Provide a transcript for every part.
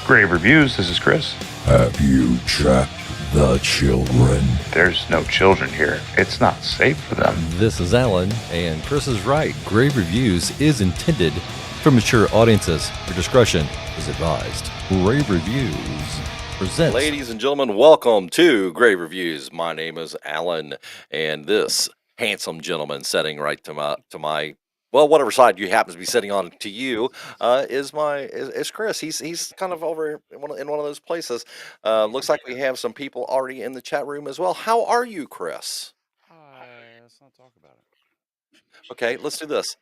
Grave Reviews, this is Chris. Have you tracked the children? There's no children here. It's not safe for them. This is Alan, and Chris is right. Grave Reviews is intended for mature audiences. Your discretion is advised. Grave Reviews presents. Ladies and gentlemen, welcome to Grave Reviews. My name is Alan, and this handsome gentleman sitting right to my well, whatever side you happen to be sitting on to you is Chris. He's kind of over in one of those places. Looks like we have some people already in the chat room as well. How are you, Chris? Let's not talk about it. Okay, let's do this.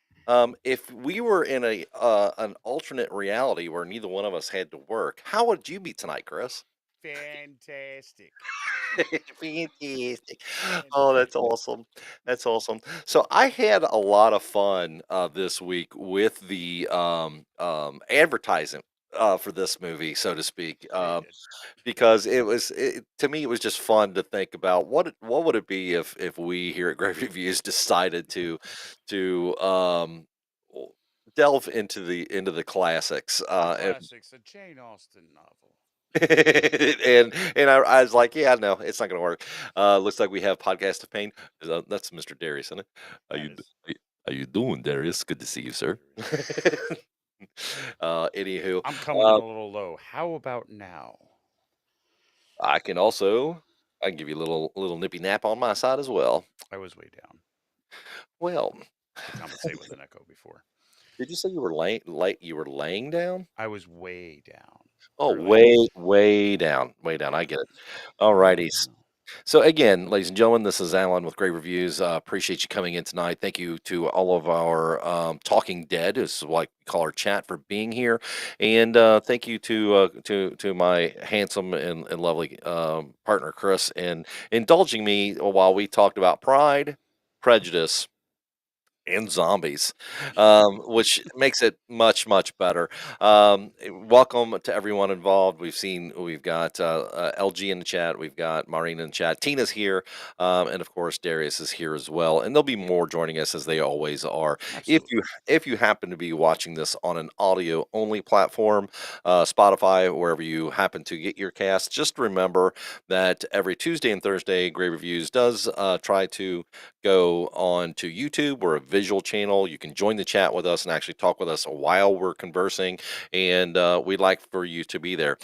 If we were in an alternate reality where neither one of us had to work, how would you be tonight, Chris? Fantastic. Fantastic. Oh, that's awesome. That's awesome. So I had a lot of fun this week with the advertising for this movie, so to speak, because to me it was just fun to think about what would it be if we here at Grave Reviews decided to delve into the classics Classics, a Jane Austen novel. and I was like, yeah, no, it's not gonna work. Looks like we have podcast of pain. That's Mr. Darius, isn't it? How you That is- how you doing, Darius? Good to see you, sir. Anywho, I'm coming in a little low. How about now? I can give you a little nippy nap on my side as well. I was way down. Well, To compensate with an echo before. did you say you were laying down? I was way down. Oh, Or like- way down, way down. I get it. All righties. So again, ladies and gentlemen, this is Alan with Great Reviews. Appreciate you coming in tonight. Thank you to all of our Talking Dead, is what we call our chat, for being here, and thank you to my handsome and lovely partner Chris, and indulging me while we talked about Pride, Prejudice, and zombies, which makes it much better. Welcome to everyone involved. We've got LG in the chat, we've got Maureen in the chat, Tina's here, and of course Darius is here as well. And there'll be more joining us, as they always are. Absolutely. If you happen to be watching this on an audio only platform, Spotify, wherever you happen to get your cast, just remember that every Tuesday and Thursday, Grave Reviews does try to go on to YouTube. We're a visual channel. You can join the chat with us and actually talk with us while we're conversing, and we'd like for you to be there.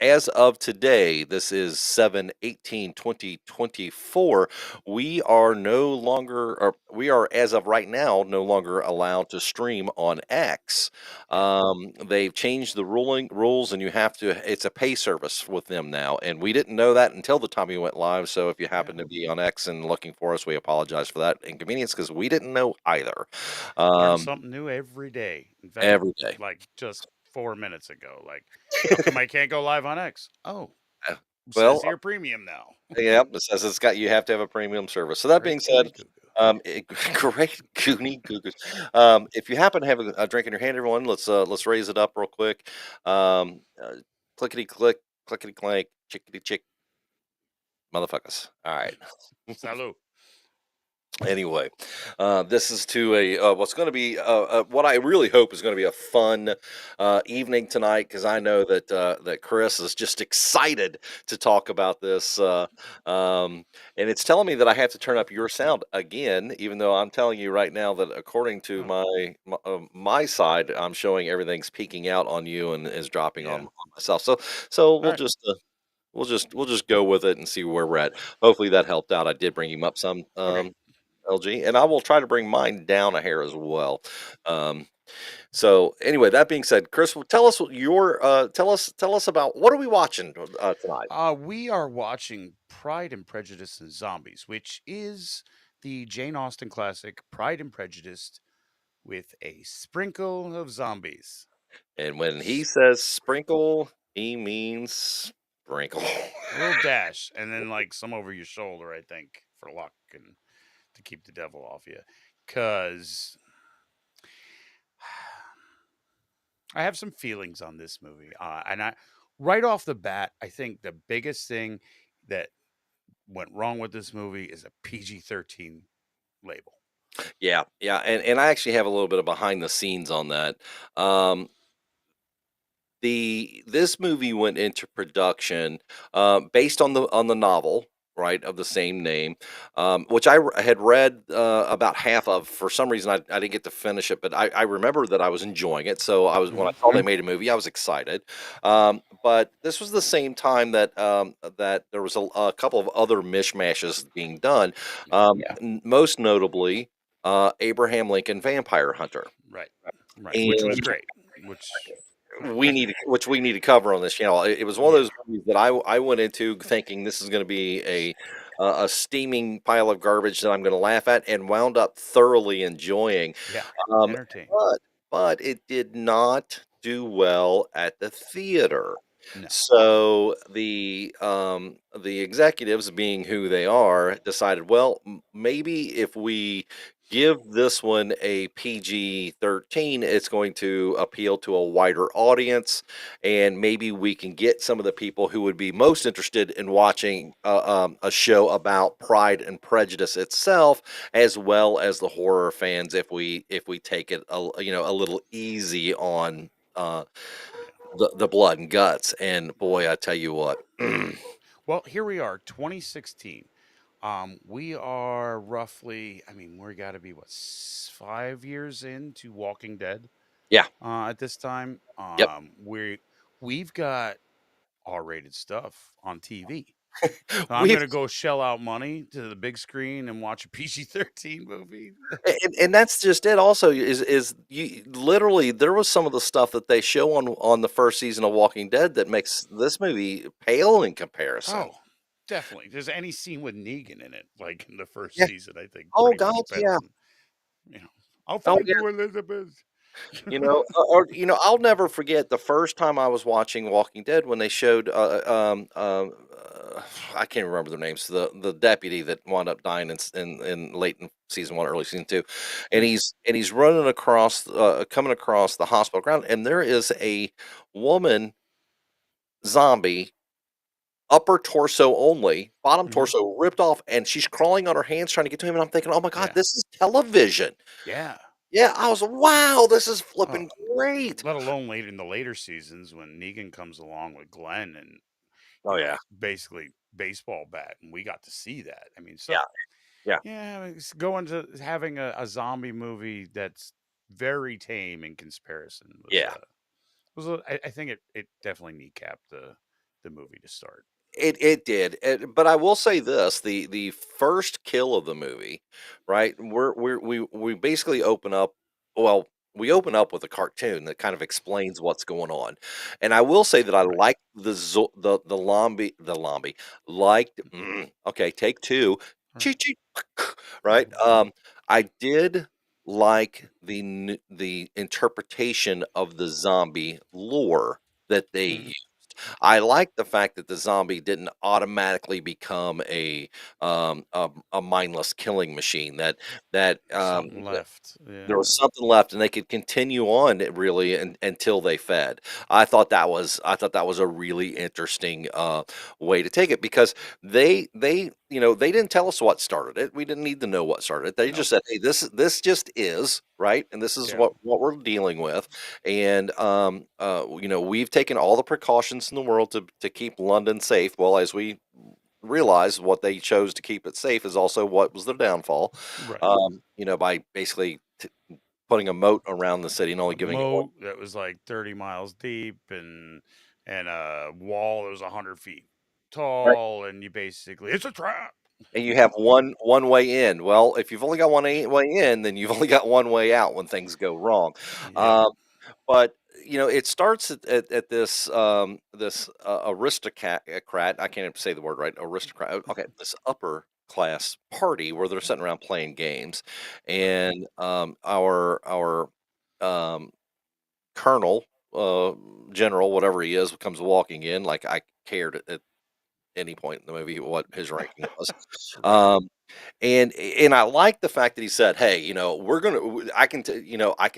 As of today, this is 7/18/2024. We are no longer, or we are, as of right now, no longer allowed to stream on X. They've changed the rules, and you have to. It's a pay service with them now, and we didn't know that until the time we went live. So if you happen to be on X and looking for us, we apologize for that inconvenience, because we didn't know either. Learn something new every day. In fact, Every day. like just 4 minutes ago. Like, how come I can't go live on X? Oh, well, says here premium now. Yeah, it says you have to have a premium service. So that being said, great Goonie Googers. If you happen to have a drink in your hand, everyone, let's raise it up real quick. Clickety click, clickety clank, chickety chick, motherfuckers. All right. Salud. Anyway, this is to what's going to be what I really hope is going to be a fun evening tonight, because I know that Chris is just excited to talk about this, and it's telling me that I have to turn up your sound again, even though I'm telling you right now that according to my side, I'm showing everything's peaking out on you and is dropping on myself. So we'll just. We'll just go with it and see where we're at. Hopefully that helped out. I did bring him up some. LG, and I will try to bring mine down a hair as well. So anyway, that being said, Chris, tell us tell us about what are we watching tonight? We are watching Pride and Prejudice and Zombies, which is the Jane Austen classic Pride and Prejudice with a sprinkle of zombies. And when he says sprinkle, he means sprinkle. A little dash, and then like some over your shoulder, I think, for luck and to keep the devil off you. Because I have some feelings on this movie. And right off the bat, I think the biggest thing that went wrong with this movie is a PG-13 label. Yeah, and I actually have a little bit of behind the scenes on that. this movie went into production based on the novel, right, of the same name, which had read about half of. For some reason, I didn't get to finish it, but I remember that I was enjoying it. So I was when I Mhm. saw they made a movie, I was excited. But this was the same time that that there was a couple of other mishmashes being done, Yeah. most notably Abraham Lincoln Vampire Hunter. Right. Right. Which was And great. Which which we need to cover on this channel. It was one of yeah. those movies that I went into thinking this is going to be a steaming pile of garbage that I'm going to laugh at, and wound up thoroughly enjoying. Yeah. Um, Entertained. but it did not do well at the theater. No. So the executives, being who they are, decided, well, maybe if we give this one a PG-13, it's going to appeal to a wider audience, and maybe we can get some of the people who would be most interested in watching a show about Pride and Prejudice itself, as well as the horror fans, if we take it a little easy on Yeah. the blood and guts. And boy, I tell you what, Well, here we are, 2016. We are roughly, we got to be what, 5 years into Walking Dead yeah, at this time. yep. We've got R-rated stuff on TV. So I'm We've gonna go shell out money to the big screen and watch a PG-13 movie. and that's just it. Also, is you literally there was some of the stuff that they show on the first season of Walking Dead that makes this movie pale in comparison. Oh, definitely. There's any scene with Negan in it, like in the first Yeah. season, I think Oh pretty God, much yeah. pales in, you know. I'll Oh find you, Elizabeth. I'll never forget the first time I was watching Walking Dead when they showed, I can't remember their names, the deputy that wound up dying in late in season one, early season two, and Yeah. he's running across, coming across the hospital ground, and there is a woman zombie, upper torso only, bottom Mhm. torso ripped off, and she's crawling on her hands trying to get to him, and I'm thinking, oh my God, Yeah. this is television. Yeah. Yeah, I was wow, this is Oh, flipping great. let alone late in the later seasons when Negan comes along with Glenn and, Oh yeah. basically baseball bat, and we got to see that. So Yeah, yeah, yeah, it's going to having a zombie movie that's very tame in comparison yeah. I think it definitely kneecapped the movie to start. It did, but I will say this: the first kill of the movie, right? We basically open up. Well, we open up with a cartoon that kind of explains what's going on, and I will say that I Right. like the lombi liked. Okay, take two, Right. cheat cheat, right? I did like the interpretation of the zombie lore that they Mhm. used. I like the fact that the zombie didn't automatically become a mindless killing machine. That There's something left. there Yeah. was something left, and they could continue on really until they fed. I thought that was a really interesting way to take it, because they didn't tell us what started it. We didn't need to know what started it. They Nope. just said, "Hey, this just is right, and this is Yeah. what we're dealing with." And we've taken all the precautions in the world to keep London safe. Well, as we realize, what they chose to keep it safe is also what was their downfall. Right. By basically putting a moat around the city and only A giving it one. moat that was like 30 miles deep and a wall that was 100 feet Right. tall, and you basically it's a trap. And you have one way in. Well, if you've only got way in, then you've only got one way out when things go wrong. Yep. Um, but it starts at this this aristocrat. I can't even say the word right. Aristocrat. Okay, this upper class party where they're sitting around playing games, Right. and our um, colonel, general, whatever he is, comes walking in. Like I cared at any point in the movie what his ranking was. Right. Um, and I like the fact that he said, "Hey, we're gonna. I can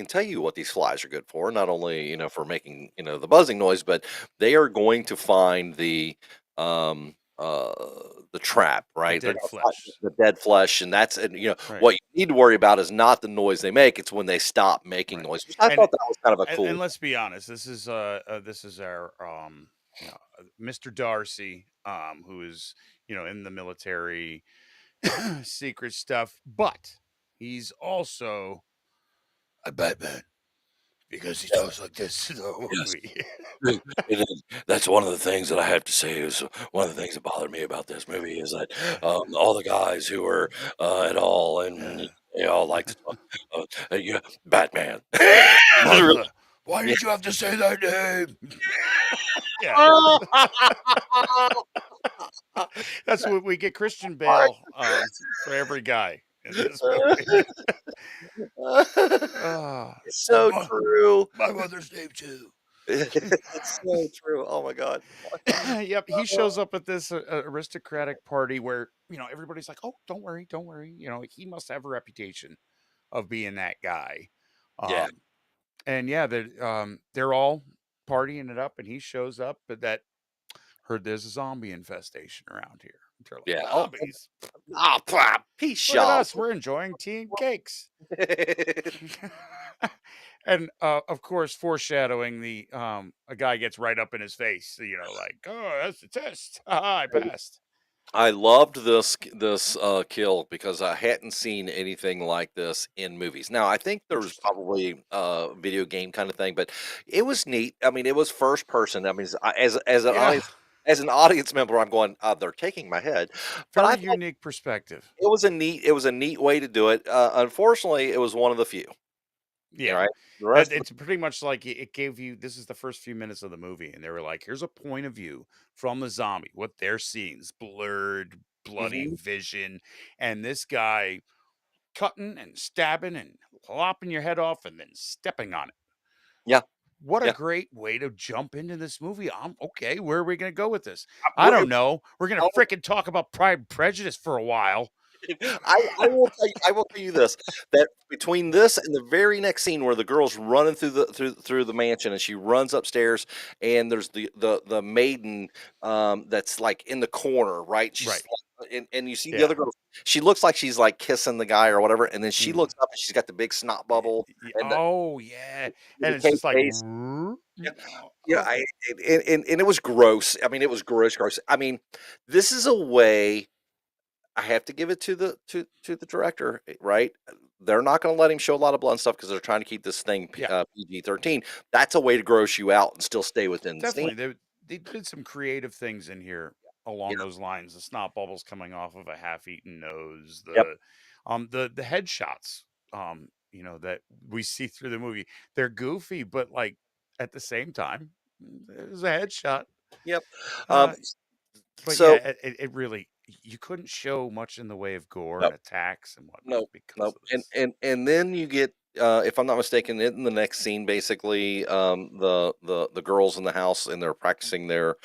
tell you what these flies are good for. Not only for making the buzzing noise, but they are going to find the uh the trap, The right? They're dead gonna find flesh. the dead flesh, and that's and Right. what you need to worry about is not the noise they make; it's when they stop making Right. noise. Which I And thought that was kind of a and cool. let's be honest, this is our Mr. Darcy, who is, in the military, secret stuff, but he's also a Batman because he talks like this in the Yes. movie. That's one of the things that I have to say is one of the things that bothered me about this movie is that all the guys who were at all and they all like to talk, yeah, Batman. Yeah. It's really- Martha, why did you have to say that name? Yeah. That's what we get Christian Bale for every guy in this movie. Ah, It's so true. my mother's name too. It's so true. Oh my god. Yep, he shows up at this aristocratic party where, everybody's like, "Oh, don't worry, don't worry." He must have a reputation of being that guy. Yeah, And yeah, they're all partying it up, and he shows up, but that heard there's a zombie infestation around here. They're like, yeah. Oh, zombies. peace, Look at y'all. us, we're enjoying tea and cakes. And of course, foreshadowing a guy gets right up in his face, like, oh, that's the test. Haha, I passed. I loved this kill because I hadn't seen anything like this in movies. Now, I think there was Interesting. probably a video game kind of thing, but it was neat. I mean, it was first person. I mean, as an Yeah, audience member, I'm going, they're taking my head. But I very thought unique perspective. it was a neat way to do it. Unfortunately, it was one of the few. Yeah. Right, the rest of It's pretty much like it gave you this is the first few minutes of the movie, and they were like, here's a point of view from the zombie, what they're seeing, this blurred, bloody Mhm. vision, and this guy cutting and stabbing and lopping your head off and then stepping on it. Yeah, What a yeah. great way to jump into this movie. I'm okay. Where are we going to go with this? I We're, don't know. We're going to fricking talk about Pride and Prejudice for a while. I will tell you this, that between this and the very next scene where the girl's running through the mansion and she runs upstairs and there's the maiden, that's, like, in the corner, right? She's Right. like and you see the Yeah. other girl, she looks like she's, like, kissing the guy or whatever, and then she Mhm. looks up and she's got the big snot bubble and Oh, yeah. the And it's decayed just like, face. Yeah, yeah, and it was gross. I mean, it was gross. I mean, this is a way I have to give it to the director, right? They're not gonna let him show a lot of blood and stuff because 'cause they're trying to keep this thing yeah. PG-13. That's a way to gross you out and still stay within the scene. Definitely, they did some creative things in here Yeah. along those lines. The snot bubbles coming off of a half-eaten nose, Yep. the headshots, that we see through the movie. They're goofy, but like at the same time, there's a headshot. Yep. Um, Uh, but yeah, so it really you couldn't show much in the way of gore no, and attacks and whatnot no, because no, of and this. and and then you get, if I'm not mistaken, in the next scene, basically, the girls in the house and they're practicing their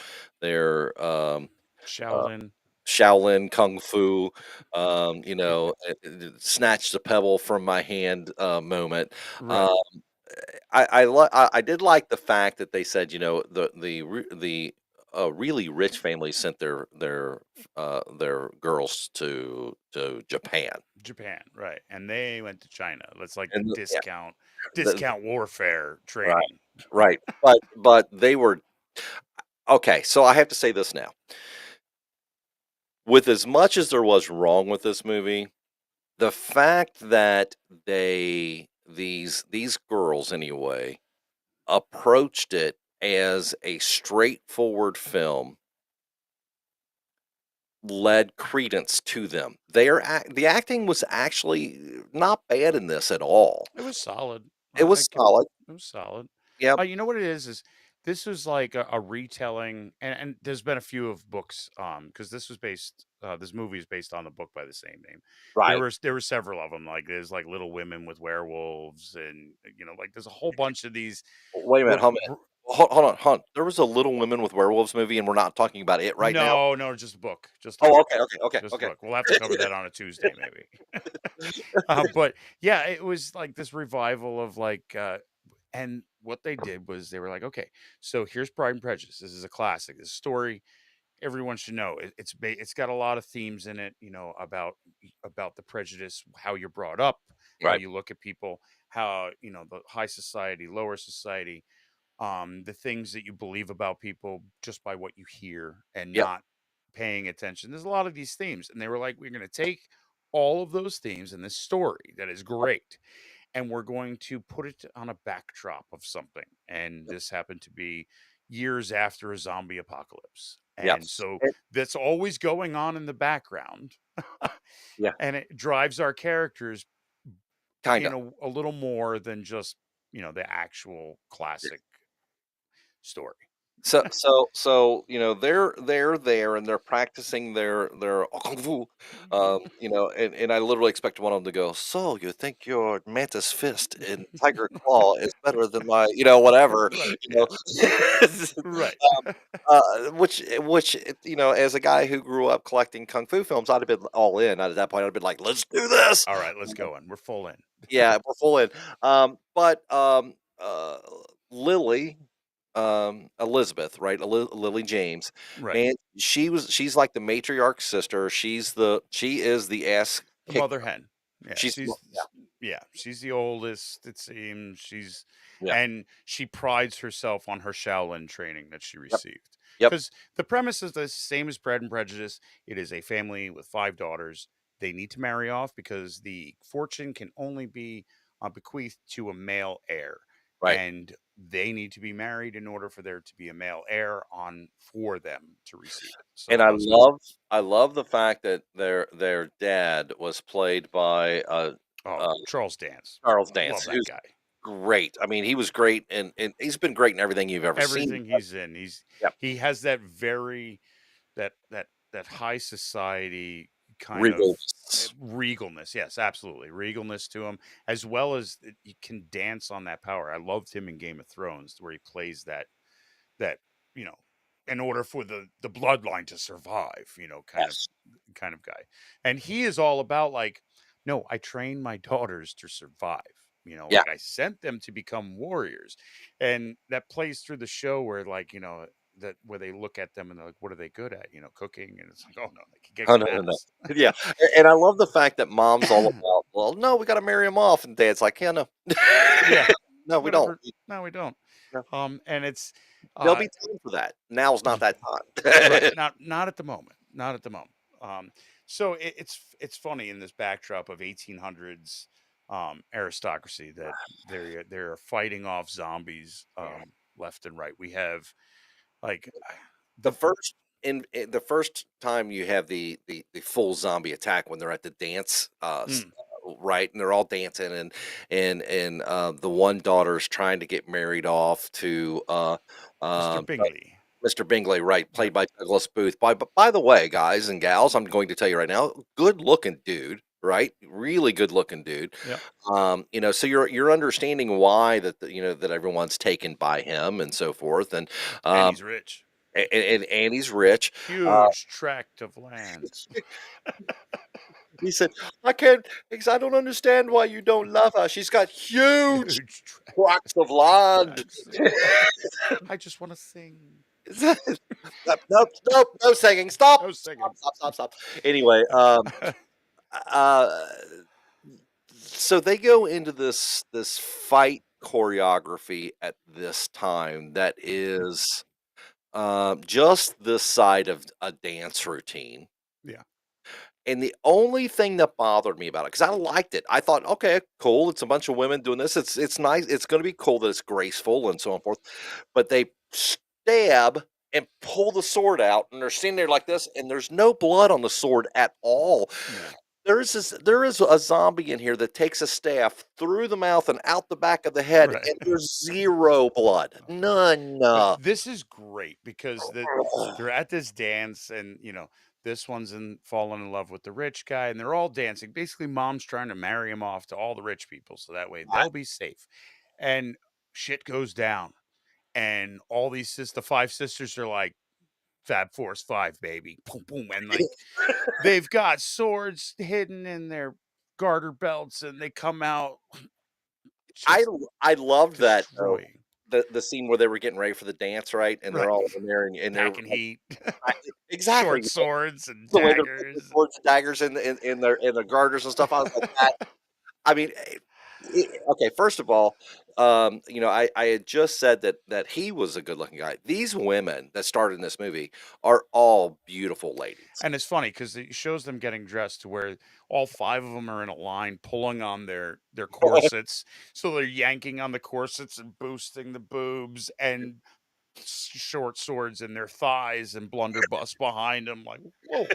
uh Shaolin, Shaolin Kung Fu, snatch the pebble from my hand moment. right? Um, I did like the fact that they said, the really rich families sent their girls to Japan, Japan, right? And they went to China. That's like the and yeah, the, discount warfare right, training. right, but they were okay. So I have to say this now, with as much as there was wrong with this movie. The fact that these girls anyway approached it as a straightforward film led credence to them. The acting was actually not bad in this at all. It was solid. It I was give solid. it was solid. Yep. You know what it is this was like a retelling, and there's been a few of books, because this movie is based on the book by the same name. Right. There were several of them. Like there's like Little Women with Werewolves, and like there's a whole bunch of these. Wait a minute. Re- Hold, re- hold on. Hold on. There was a Little Women with Werewolves movie, and we're not talking about it right now. no, no, just a book, just a Oh, book, okay. Okay. Okay. just a Okay. book. We'll have to cover that on a Tuesday, maybe. But yeah, it was like this revival of like, and what they did was they were like, okay, so here's Pride and Prejudice. This is a classic. This story everyone should know. It's got a lot of themes in it, about the prejudice, how you're brought up, how Right. you look at people, how the high society, lower society, the things that you believe about people just by what you hear and Yep. not paying attention. There's a lot of these themes, and they were like, we're going to take all of those themes in this story that is great, and we're going to put it on a backdrop of something. And this happened to be years after a zombie apocalypse. And Yes. so that's always going on in the background. Yeah. And it drives our characters Kind of. a little more than just, the actual classic story. So they're there and they're practicing their kung fu, and I literally expect one of them to go. So you think your mantis fist in tiger claw is better than my, whatever, Right. you know, Yeah. Right. which as a guy who grew up collecting kung fu films, I'd have been all in. At that point, I'd have been like, let's do this. All right, let's go in. We're full in. Yeah, we're full in. But Lily, Elizabeth, right? Lily James, Right. man, she's like the matriarch sister. She is the ass The kicker. mother hen. Yeah, She's she's the oldest, it seems. yeah, And she prides herself on her Shaolin training that she yep, received. yep, Because the premise is the same as Pride and Prejudice. It is a family with 5 daughters. They need to marry off because the fortune can only be bequeathed to a male heir. right. And they need to be married in order for there to be a male heir on for them to receive it. So And the husband, I love the fact that their dad was played by Charles Dance. Charles Love Dance, that who's guy. great. I mean, he was great, and he's been great in everything you've ever seen. Everything he's in, Yep, he has that very that high society kind of regal. regalness. Yes, absolutely, regalness to him, as well as he can dance on that power. I loved him in Game of Thrones, where he plays that you know in order for the bloodline to survive, Yes, kind of guy. And he is all about like, no, I train my daughters to survive. yeah. Like I sent them to become warriors. And that plays through the show where like, that where they look at them and they're like, what are they good at? Cooking. And it's like, oh no, they can get Oh, no, no, no. class. Yeah, and I love the fact that mom's all about, "Well, no, we gotta marry him off," and dad's like, "Yeah, no. Yeah. No, we don't. Whatever. No, we don't. No. And it's There'll uh be time for that. Now's not that right. time." Not at the moment. Not at the moment. So it's funny in this backdrop of 1800s aristocracy that they're fighting off zombies left and right. We have like The the first the first time you have the full zombie attack when they're at the dance, mm, right, and they're all dancing, and the one daughter's trying to get married off to, Mr. um Bingley. Mr. Bingley, right, Yep. played by Douglas Booth. By the way, guys and gals, I'm going to tell you right now, good looking dude, right? Really good looking dude. Yep. So you're understanding why that everyone's taken by him and so forth, and And um, he's rich. and he's rich. Uh, Huge tract of land. he said, "I can't, because I don't understand why you don't love her. She's got huge Huge tract tracts of land." I just want to sing. Nope, nope, no singing. Stop, No singing. stop. Anyway, uh, so they go into this fight choreography at this time that is just the side of a dance routine. Yeah. And the only thing that bothered me about it, because I liked it, I thought, okay, cool. It's a bunch of women doing this. It's nice. It's going to be cool that it's graceful and so on and forth. But they stab and pull the sword out, and they're sitting there like this, and there's no blood on the sword at all. No. There is a zombie in here that takes a staff through the mouth and out the back of the head, Right. and there's zero blood. None. But this is great because they're at this dance, and this one's falling in love with the rich guy, and they're all dancing. Basically, mom's trying to marry him off to all the rich people so that way they'll be safe. And shit goes down, and all the 5 sisters are like Fab Force 5, baby, boom, boom, and like they've got swords hidden in their garter belts, and they come out I just I loved that though. destroying. the scene where they were getting ready for the dance, right? And they're Right. all in there, and they're Packing heat, right, exactly short swords and the way they're putting the daggers. swords and daggers in their garters and stuff. I was like, that. I mean, okay. First of all, I had just said that he was a good looking guy. These women that starred in this movie are all beautiful ladies. And it's funny because it shows them getting dressed to where all 5 of them are in a line pulling on their corsets. So they're yanking on the corsets and boosting the boobs and short swords in their thighs and blunderbuss behind them. Like, whoa.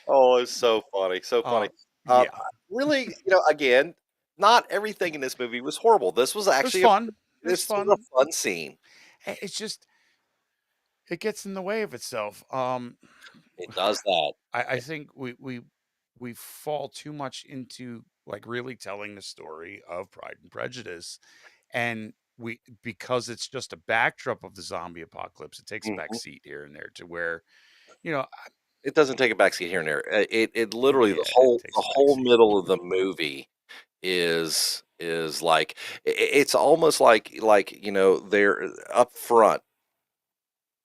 Oh, it's so funny, so funny. Yeah. Really, again, not everything in this movie was horrible. This was It was actually fun. It was this was fun. a fun scene. It's just it gets in the way of itself. It does that. I think we fall too much into like really telling the story of Pride and Prejudice, and we because it's just a backdrop of the zombie apocalypse, it takes a back Mhm. seat here and there to where you know It doesn't take a backseat here and there. It literally yeah, it the takes a back whole seat. middle of the movie is like it's almost like they're up front,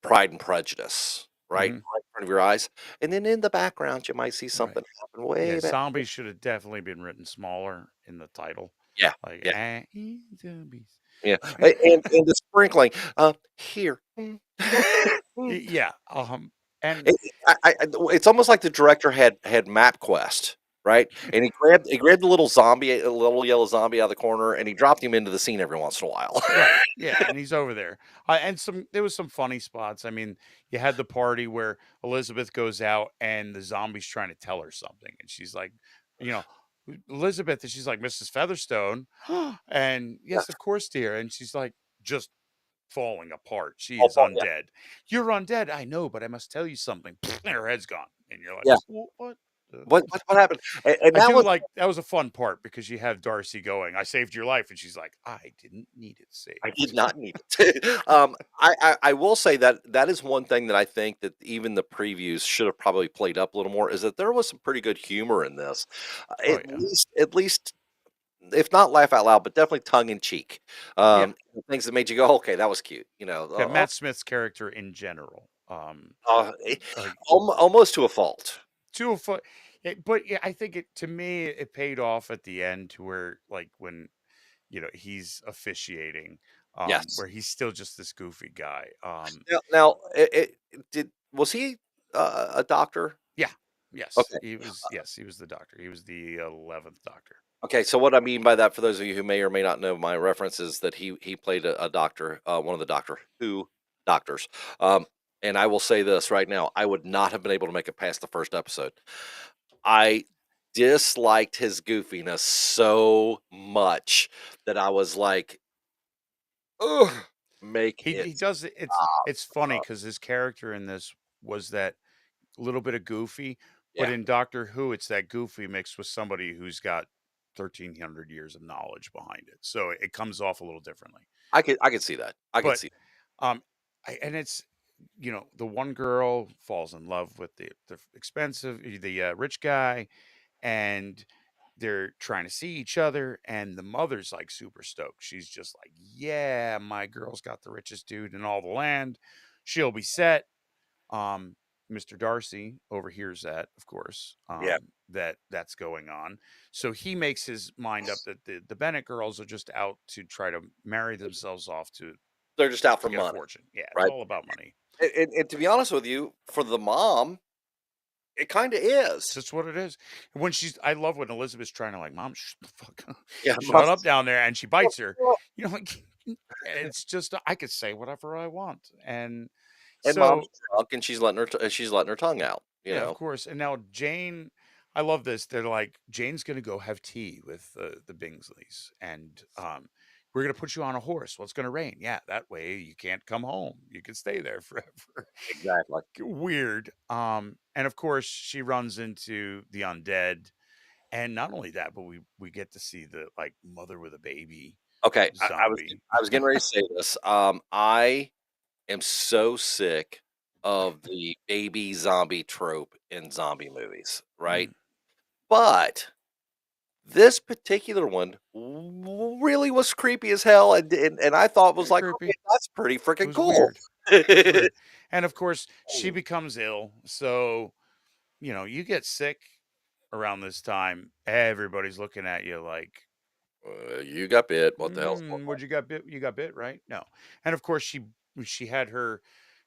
Pride and Prejudice, right? Hmm. Right in front of your eyes, and then in the background, you might see Right. something happen Yeah, way back. zombies should have definitely been written smaller in the title, Yeah, like yeah, zombies. yeah, and the sprinkling, here. Yeah, and It's almost like the director had MapQuest, right? And he grabbed the little zombie, a little yellow zombie out of the corner, and he dropped him into the scene every once in a while. right, yeah, and he's over there. And there was some funny spots. I mean, you had the party where Elizabeth goes out and the zombie's trying to tell her something, and she's like, you know, Elizabeth, and she's like, Mrs. Featherstone, and Yeah. yes, of course, dear, and she's like, just falling apart. She Oh, is yeah, undead. You're undead. I know, but I must tell you something. And her head's gone, and you're like, yeah. What? The-" What happened? And I that do was like that was a fun part because you have Darcy going, "I saved your life," and she's like, "I didn't need it I did saved." not need it. I will say that that is one thing that I think that even the previews should have probably played up a little more, is that there was some pretty good humor in this. Oh yeah, At least if not laugh out loud, but definitely tongue in cheek. yeah, Things that made you go, "Okay, that was cute," yeah. Oh, Matt Smith's character in general, like almost to a fault. to a foot. But yeah, I think it to me it paid off at the end to where like when he's officiating, Yes. where he's still just this goofy guy. Now, did was he a doctor? Yeah, yes, Okay. he was the doctor. He was the 11th doctor. Okay, so what I mean by that, for those of you who may or may not know my reference, is that he played a doctor, one of the Doctor Who doctors. Um, and I will say this right now: I would not have been able to make it past the first episode. I disliked his goofiness so much that I was like, "Ugh, make it He does it. stop." It's funny because his character in this was that little bit of goofy, but Yeah, in Doctor Who, it's that goofy mixed with somebody who's got 1,300 years of knowledge behind it, so it comes off a little differently. I could see that. I could But, see. um, and it's the one girl falls in love with the expensive the, rich guy, and they're trying to see each other, and the mother's, like, super stoked. She's just like, "Yeah, my girl's got the richest dude in all the land. She'll be set." Mr. Darcy overhears that, of course, Yeah, that's going on. So he makes his mind up that the Bennett girls are just out to try to marry themselves off they're just out for to get a money, fortune. Yeah, it's right? all about money. And to be honest with you, for the mom, it kind of It's is. just what it is. When I love when Elizabeth's trying to like, Mom, shut the fuck up, Yeah, shut up down there, and she bites her. Like it's just I could say whatever I want, and and mom's so drunk, and she's letting her tongue out. yeah, of course. And now Jane, I love this. They're like, Jane's gonna go have tea with the Bingsleys, and we're gonna put you on a horse. Well, it's gonna rain. Yeah, that way you can't come home. You can stay there forever. Exactly. Weird. And of course she runs into the undead, and not only that, but we get to see the like mother with a baby Okay, zombie. I was getting ready to say this. I am so sick of the baby zombie trope in zombie movies, right? Mm, But This particular one really was creepy as hell, and I thought was Very like, okay, creepy. that's pretty It freaking was cool. weird. It was weird. And of course, she becomes ill. So, you get sick around this time, everybody's looking at you like, You got bit. What the hell's going what you got bit? You got bit, right? No. And of course, she had her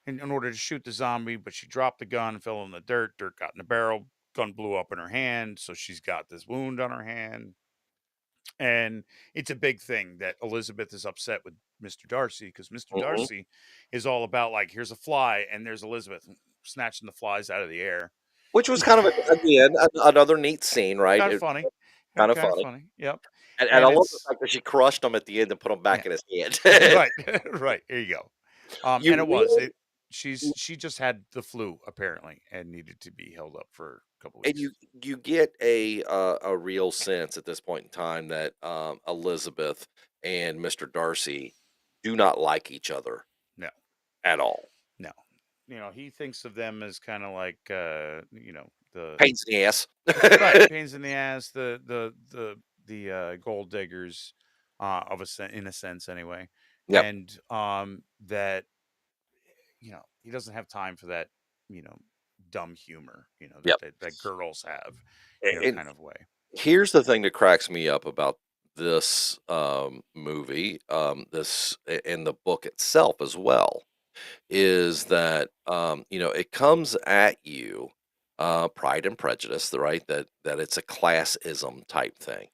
in order to shoot the zombie, but she dropped the gun, fell in the dirt. Dirt got in the barrel. Gun blew up in her hand, so she's got this wound on her hand. And it's a big thing that Elizabeth is upset with Mr. Darcy because Mr. on? Mhm. Darcy is all about like, here's a fly, and there's Elizabeth snatching the flies out of the air. Which was kind of, again, another neat scene, right? Kind of funny. Kind of Kind of funny. funny. Yep. And I And love the it's fact that she crushed him at the end and put him yeah, back in his hand. right, right. There you go. And You it was really it. She just had the flu apparently and needed to be held up for a couple and weeks. you get a real sense at this point in time that, Elizabeth and Mr. Darcy do not like each other No, at all. no. He thinks of them as kind of like the Pains in the ass. right pains in the ass, the gold diggers, in a sense anyway, Yep. and that he doesn't have time for that you know dumb humor Yep. that girls have And kind of way. here's the thing that cracks me up about this, movie, and the book itself as well, is that, it comes at you, Pride and Prejudice, right? That it's a classism type thing.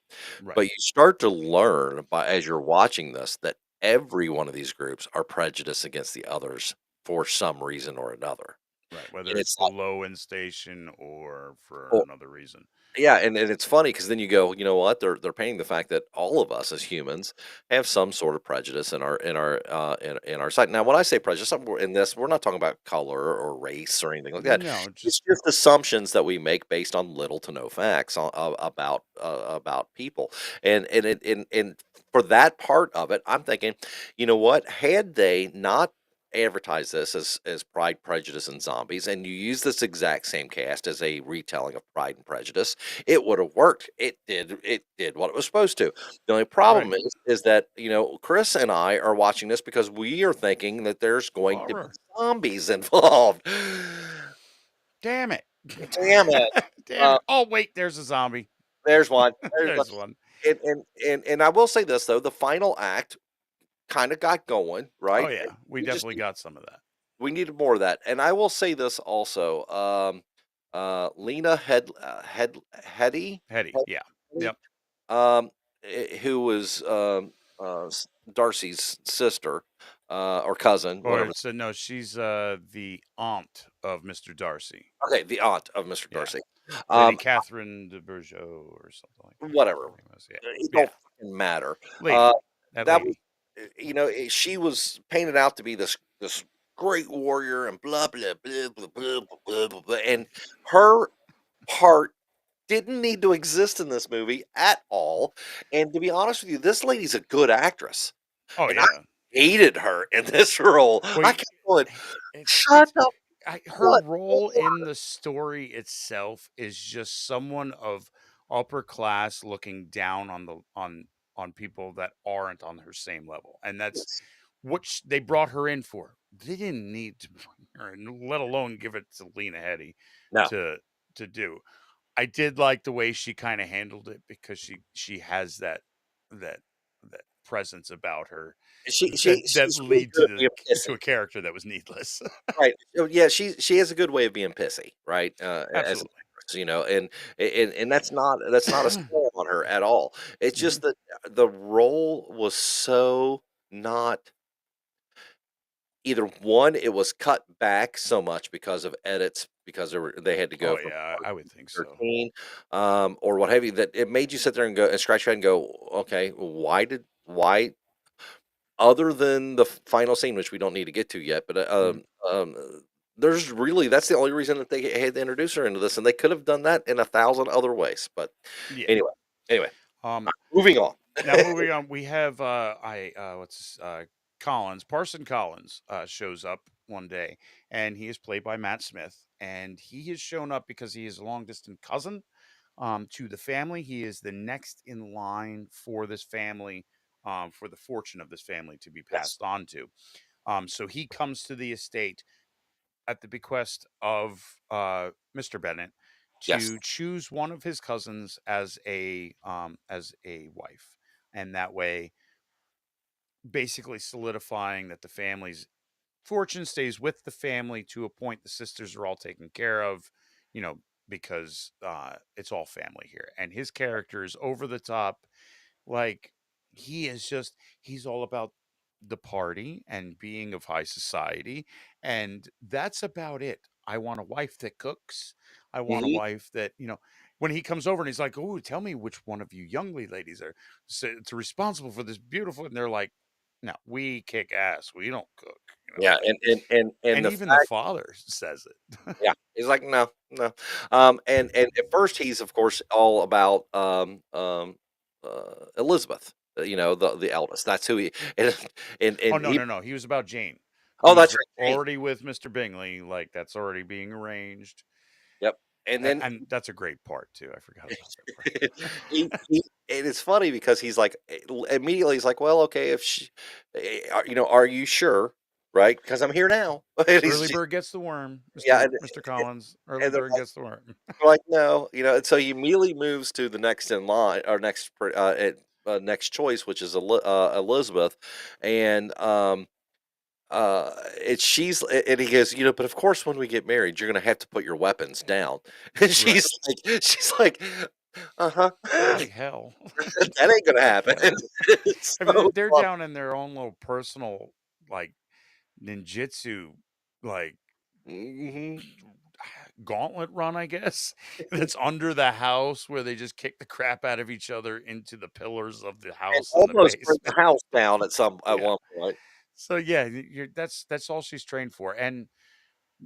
But Right, you start to learn by as you're watching this that every one of these groups are prejudiced against the others for some reason or another. right, whether And it's it's the low end station or for like, another reason. yeah, and it's funny because then you go, you know what? They're painting the fact that all of us as humans have some sort of prejudice in our sight. Now, when I say prejudice, in this, we're not talking about color or race or anything like that. No, It's just just assumptions that we make based on little to no facts about people, and for that part of it, I'm thinking, you know what? Had they not advertise this as Pride, Prejudice, and Zombies, and you use this exact same cast as a retelling of Pride and Prejudice, it would have worked. It did what it was supposed to. The only right problem is that, Chris and I are watching this because we are thinking that there's going to be horror. zombies involved. Damn it. Damn it. Damn Uh, it. Oh wait, there's a zombie. there's one. There's one. There's one. And I will say this though, the final act kind of got going, Oh right? And yeah, we we just definitely got some of that. we needed more of that. And I will say this also, Lena Headey, Hetty, yeah. Headey, Yep. who was Darcy's sister or cousin, Or whatever. so no, she's the aunt of Mr. Darcy. Okay, the aunt of Mister Yeah. Darcy. Lady Um, Catherine de Bourgeot or something like that. whatever. Her name was. Yeah. It Yeah. don't fucking matter. Uh, Lady. That that was, lady. she was painted out to be this great warrior and blah blah blah blah blah blah blah, blah, and her part didn't need to exist in this movie at all. And to be honest with you, this lady's a good actress, Oh and I yeah. hated her in this role. Well, I kept going, shut it's the her what? role in the story itself is just someone of upper class looking down on on people that aren't on her same level, and that's Yes. what they brought her in for. They didn't need to bring her in, let alone give it to Lena Headey No, to do. I did like the way she kind of handled it because she has that that presence about her that she's really lead good to at being to pissy. a character that was needless. Right. So, yeah, she has a good way of being pissy, right? As an Absolutely. actress, and that's not a slam on her at all. It's Hmm. just that the role was so not either one, it was cut back so much because of edits because they had to go Oh from yeah, I would think so. 13, or what have you, that it made you sit there and go and scratch your head and go, okay, why other than the final scene, which we don't need to get to yet, but Mm, there's really that's the only reason that they had to introduce her into this, and they could have done that in a thousand other ways. But yeah. anyway, anyway, Um. moving on. Now moving on, we have I what's Collins Parson Collins shows up one day, and he is played by Matt Smith, and he has shown up because he is a long distance cousin to the family. He is the next in line for this family, for the fortune of this family to be Yes. passed on to. So he comes to the estate at the bequest of Mr. Bennett Yes. to choose one of his cousins as a wife, and that way, basically solidifying that the family's fortune stays with the family to a point. The sisters are all taken care of, you know, because it's all family here. And his character is over the top. Like, he is just, he's all about the party and being of high society. And that's about it. I want a wife that cooks. I want a Mhm. wife that, when he comes over and he's like, "Oh, tell me which one of you youngly ladies are responsible for this beautiful," and they're like, "No, we kick ass. We don't cook." Yeah, Like, and and the even the fact, father says it. yeah, he's like, "No, no." And at first, he's, of course, all about, Elizabeth, the eldest. That's who he and Oh, and no, he no, no. He was about Jane, oh, who's that's right, Jane. already with Mr. Bingley. Like, that's already being arranged. Yep, and then And that's a great part too. I forgot about that part. he and it's funny because he's like, immediately he's like, "Well, okay, if are you sure?" Right? Because 'Cause I'm here now. And Early he's bird gets the worm, yeah, Mr. Collins. Early and they're bird gets the worm. like, "No," and so he immediately moves to the next in line or next choice, which is Elizabeth, and, it's she's and he goes, "But of course, when we get married, you're gonna have to put your weapons down." And Right. she's like, "Uh-huh. Like hell. That ain't gonna Like happen." hell. It's I mean, so they're funny. down in their own little personal, like, ninjutsu, like, Mhm. gauntlet run, I guess, that's under the house where they just kick the crap out of each other into the pillars of the And house in the almost bring the basement. house down at Yeah. one point. So yeah, that's all she's trained for. And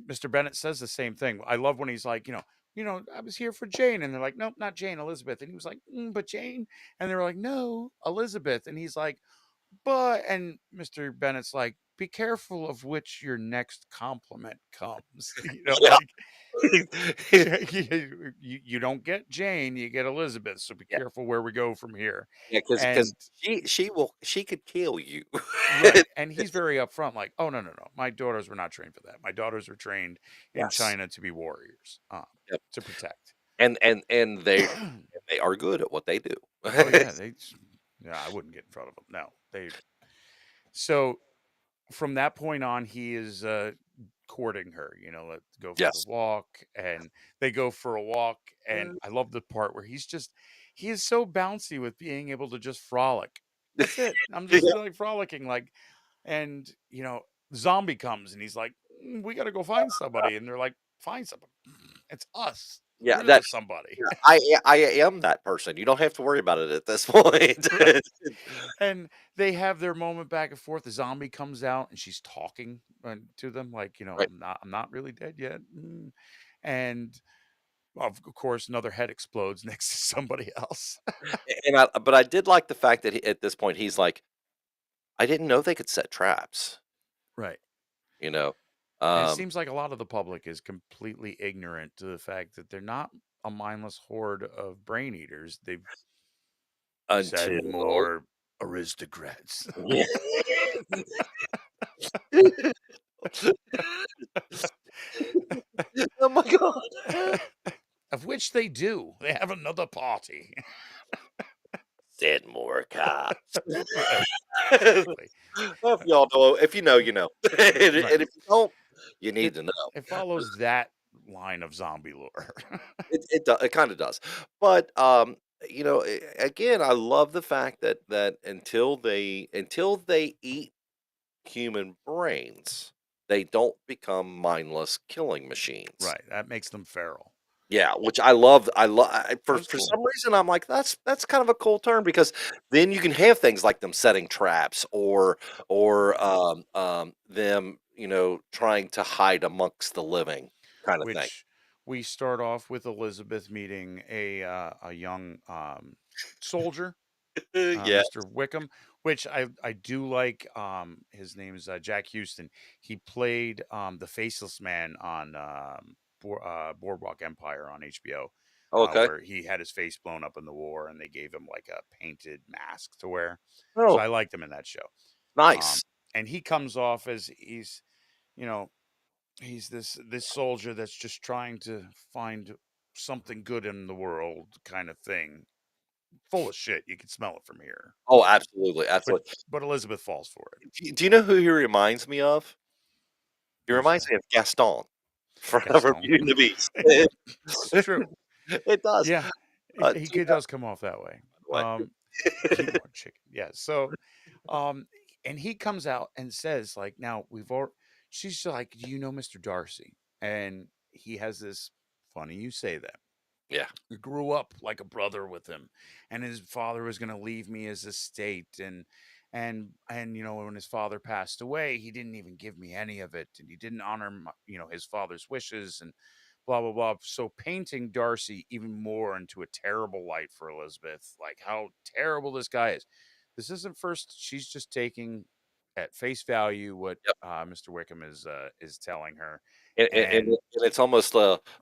Mr. Bennett says the same thing. I love when he's like, I was here for Jane, and they're like, nope, not Jane, Elizabeth, and he was like, but Jane, and they're like, no, Elizabeth, and he's like, and Mr. Bennett's like, be careful of which your next compliment comes. Yeah. Like, you don't get Jane, you get Elizabeth. So be Yeah, careful where we go from here. yeah, because And she could kill you. right, and he's very upfront, like, oh, no, no, no, my daughters were not trained for that. My daughters were trained in Yes. China to be warriors, Yep. to protect. And they are good at what they do. Oh yeah, yeah, I wouldn't get in front of them. No, they. So from that point on, he is courting her. Let's go for the Yes. walk, and they go for a walk. And I love the part where he is so bouncy with being able to just frolic. That's it. I'm just Yeah, like frolicking, like, and zombie comes, and he's like, we got to go find somebody, and they're like, find somebody. It's us. yeah, We're the that somebody. yeah, I am that person. You don't have to worry about it at this point. Right. And they have their moment back and forth. The zombie comes out and she's talking to them like, Right, I'm not really dead yet. And of course, another head explodes next to somebody else. but I did like the fact that at this point, he's like, "I didn't know they could set traps," Right. you know? And it Um, seems like a lot of the public is completely ignorant to the fact that they're not a mindless horde of brain eaters. They've said until more aristocrats. yeah. Oh my god. Of which they do. They have another party. Send more cops. Right. Exactly. Well, if y'all know, if you know, you know, Right. and if you don't, you It need to know. it follows that line of zombie lore. It kind of does, but again, I love the fact that until they eat human brains, they don't become mindless killing machines. Right, that makes them feral. Yeah, which I love. For That's for cool. some reason, I'm like, that's kind of a cool term because then you can have things like them setting traps or Right. them trying to hide amongst the living kind of thing. Which we start off with Elizabeth meeting a young, soldier, Yeah, Mr. Wickham, which I do like. His name is, Jack Houston. He played, the Faceless Man on, Boardwalk Empire on HBO. Okay. where he had his face blown up in the war, and they gave him like a painted mask to wear. So Oh, I liked him in that show. Um, nice. and he comes off as you know, he's this soldier that's just trying to find something good in the world, kind of thing. Full of shit. You can smell it from here. Oh, absolutely, But absolutely. Elizabeth falls for it. Do you know who he reminds me of? He Who's reminds that? me of Gaston from Gaston. Beauty and the Beast. It's true. It does. Yeah, he Tina, does come off that way. by Eat the way. more chicken. Yeah. So, um, and he comes out and says, like, now we've all. She's like, do you know Mr. Darcy? And he has this. Funny you say that. Yeah, I grew up like a brother with him, and his father was going to leave me his estate, and when his father passed away, he didn't even give me any of it, and he didn't honor his father's wishes, and blah blah blah. So painting Darcy even more into a terrible light for Elizabeth, like how terrible this guy is. This isn't first. She's just taking at face value what yep. Mr. Wickham is telling her, And and it's almost,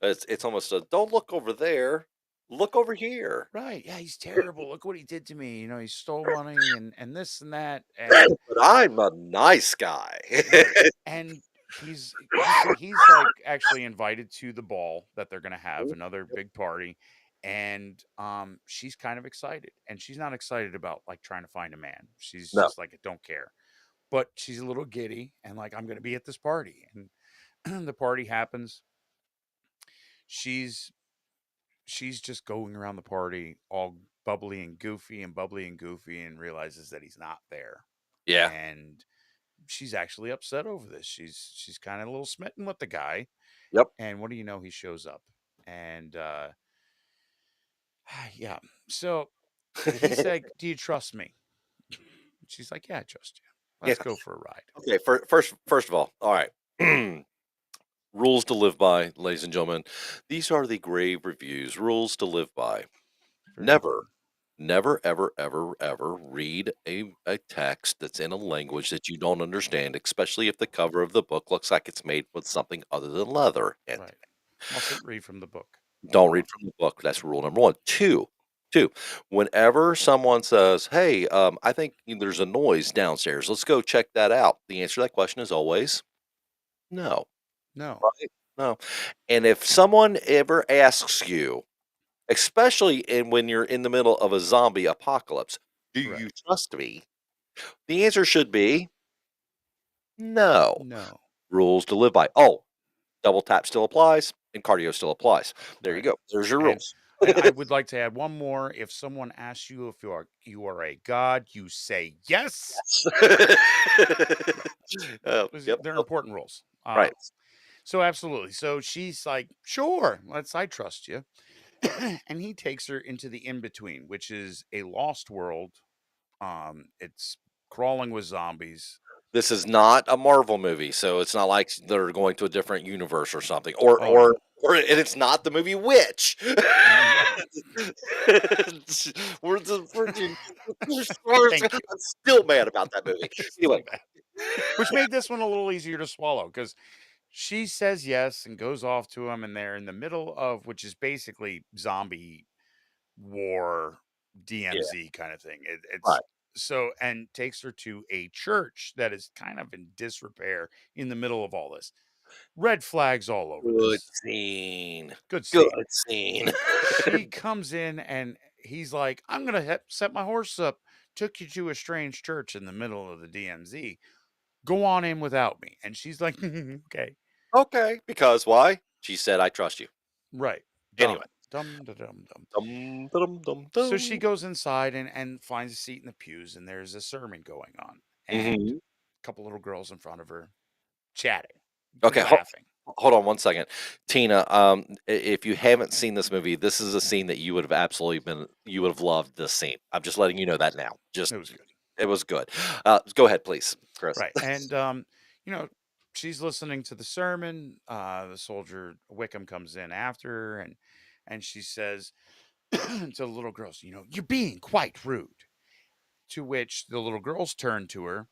it's almost a, "Don't look over there, look over here." right. Yeah, he's terrible. Look what he did to me. He stole money and this and that. And But I'm a nice guy. right. And he's like actually invited to the ball that they're gonna have, another big party. And she's kind of excited. And she's not excited about like trying to find a man. She's No. just like, I don't care. But she's a little giddy and like, I'm gonna be at this party. And the party happens. She's she's just going around the party all bubbly and goofy and realizes that he's not there. Yeah. And she's actually upset over this. She's kind of a little smitten with the guy. Yep. And what do you know? He shows up. And yeah. So he's like, do you trust me? She's like, yeah, I trust you. Yeah. Let's go for a ride. Okay, first of all right. Rules to live by, ladies and gentlemen. These are the grave reviews, rules to live by. Very Never, important. never, ever, ever, ever read a text that's in a language that you don't understand, especially if the cover of the book looks like it's made with something other than leather. And Right. Mustn't read from the book. don't Number read one. from the book. That's rule number one. Two. Whenever someone says, "Hey, I think there's a noise downstairs. Let's go check that out." The answer to that question is always no. No. Right? No. And if someone ever asks you, especially when you're in the middle of a zombie apocalypse, "Do you Right. trust me?" The answer should be no. No. Rules to live by. Oh, double tap still applies and cardio still applies. There you Right. go. There's your And rules. and I would like to add one more. If someone asks you if you are a god, you say yes. Yeah. Oh, yep. They're Oh, important rules. right. So absolutely. So she's like, sure, I trust you. And he takes her into the in between, which is a lost world. It's crawling with zombies. This is not a Marvel movie, so it's not like they're going to a different universe or something, Oh no. and it's not the movie Witch. Right. Thank you. I'm still mad about that movie. Still Anyway, bad. Which made this one a little easier to swallow because she says yes and goes off to him, and they're in the middle of which is basically zombie war yeah, DMZ kind of thing. It's right. so and takes her to a church that is kind of in disrepair in the middle of all this. Red flags all over Good this. scene. Good Good scene. scene. She comes in and he's like, I'm going to set my horse up. Took you to a strange church in the middle of the DMZ. Go on in without me. And she's like, okay. Okay, because why? She said, "I trust you." Right. Anyway. Dumb. Dumb, da, dum, dumb. Dum, dum, dum, So she dum. goes inside and finds a seat in the pews, and there's a sermon going on. And Mhm. a couple little girls in front of her chatting, Okay, laughing. hold on one second. Tina, if you haven't seen this movie, this is a scene that you would have loved this scene. I'm just letting you know that now. Just It was good. it was good. Go ahead, please, Chris. Right. And, you know, she's listening to the sermon. The soldier Wickham comes in after her, and she says to the little girls, you're being quite rude. To which the little girls turn to her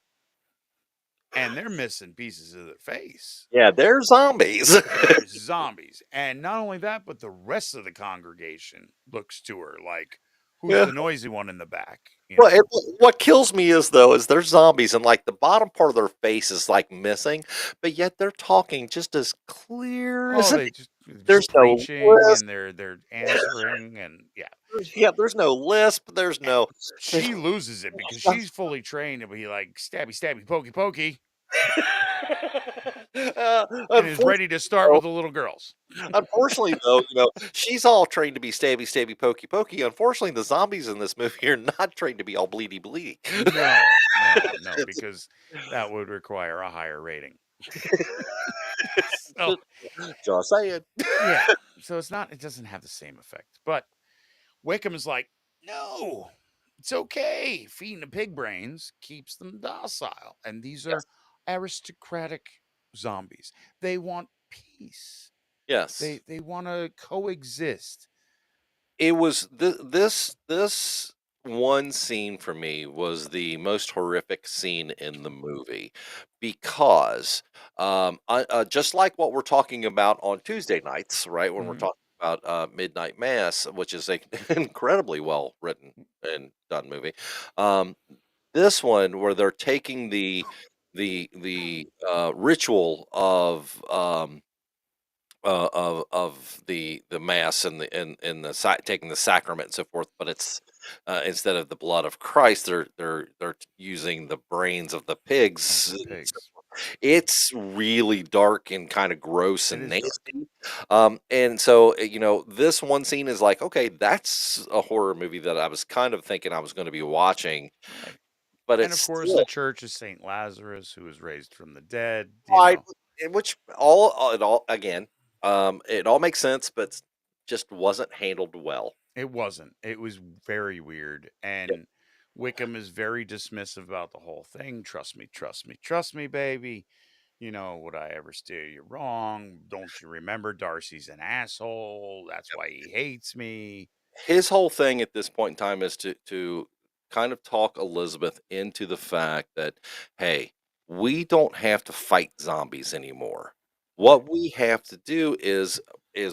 and they're missing pieces of their face. Yeah, they're zombies. They're zombies. And not only that, but the rest of the congregation looks to her like, who's Yeah. the noisy one in the back? You Well, know, what kills me is though is they're zombies and like the bottom part of their face is like missing, but yet they're talking just as clear oh, as they just there's no preaching lisp. and they're answering and yeah. Yeah, there's no lisp. There's And no. There's, she loses it because she's fully trained to be like stabby, stabby, pokey, pokey, and is unfortunately, ready to start with though, the little girls. unfortunately, though, she's all trained to be stabby, stabby, pokey, pokey. Unfortunately, the zombies in this movie are not trained to be all bleedy, bleedy. No, no, no, because that would require a higher rating. So Just saying. yeah, so it doesn't have the same effect. But Wickham is like, no, it's okay. Feeding the pig brains keeps them docile. And these Yes. are aristocratic zombies. They want peace. Yes. They want to coexist. It was this one scene for me was the most horrific scene in the movie because just like what we're talking about on Tuesday nights, right? When we're Mhm. talking about Midnight Mass, which is a incredibly well written and done movie. Um, this one where they're taking the ritual of the mass and taking the sacrament and so forth, but it's instead of the blood of Christ, they're using the brains of the Of pigs. the And so pigs. it's really dark and kind of gross It and is dark. nasty. And so this one scene is like, okay, that's a horror movie that I was kind of thinking I was going to be watching, Right. but And it's of course, the still church is St. Lazarus, who was raised from the dead, right. In which it all again, it all makes sense, but just wasn't handled well. It wasn't. It was very weird. Yep. And Wickham is very dismissive about the whole thing. Trust me, baby. Would I ever steer you wrong? Don't you remember Darcy's an asshole? That's why he hates me. His whole thing at this point in time is to kind of talk Elizabeth into the fact that, hey, we don't have to fight zombies anymore. Right. What we have to do is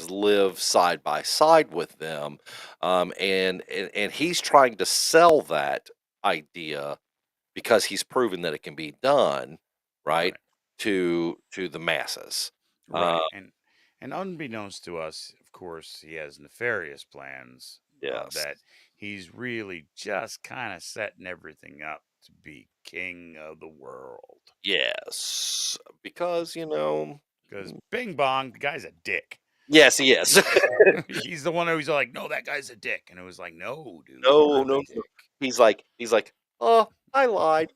live side by side with them, and he's trying to sell that idea because he's proven that it can be done, right, Right. to the masses. Uh, Right. And unbeknownst to us, of course, he has nefarious plans yes. that he's really just kind of setting everything up to be king of the world. Yes, because, Because Bing Bong, the guy's a dick. yes, he is. He's the one who's like, no, that guy's a dick. And it was like, no, dude, No, you're the no, no. dick. He's like, "Oh, I lied."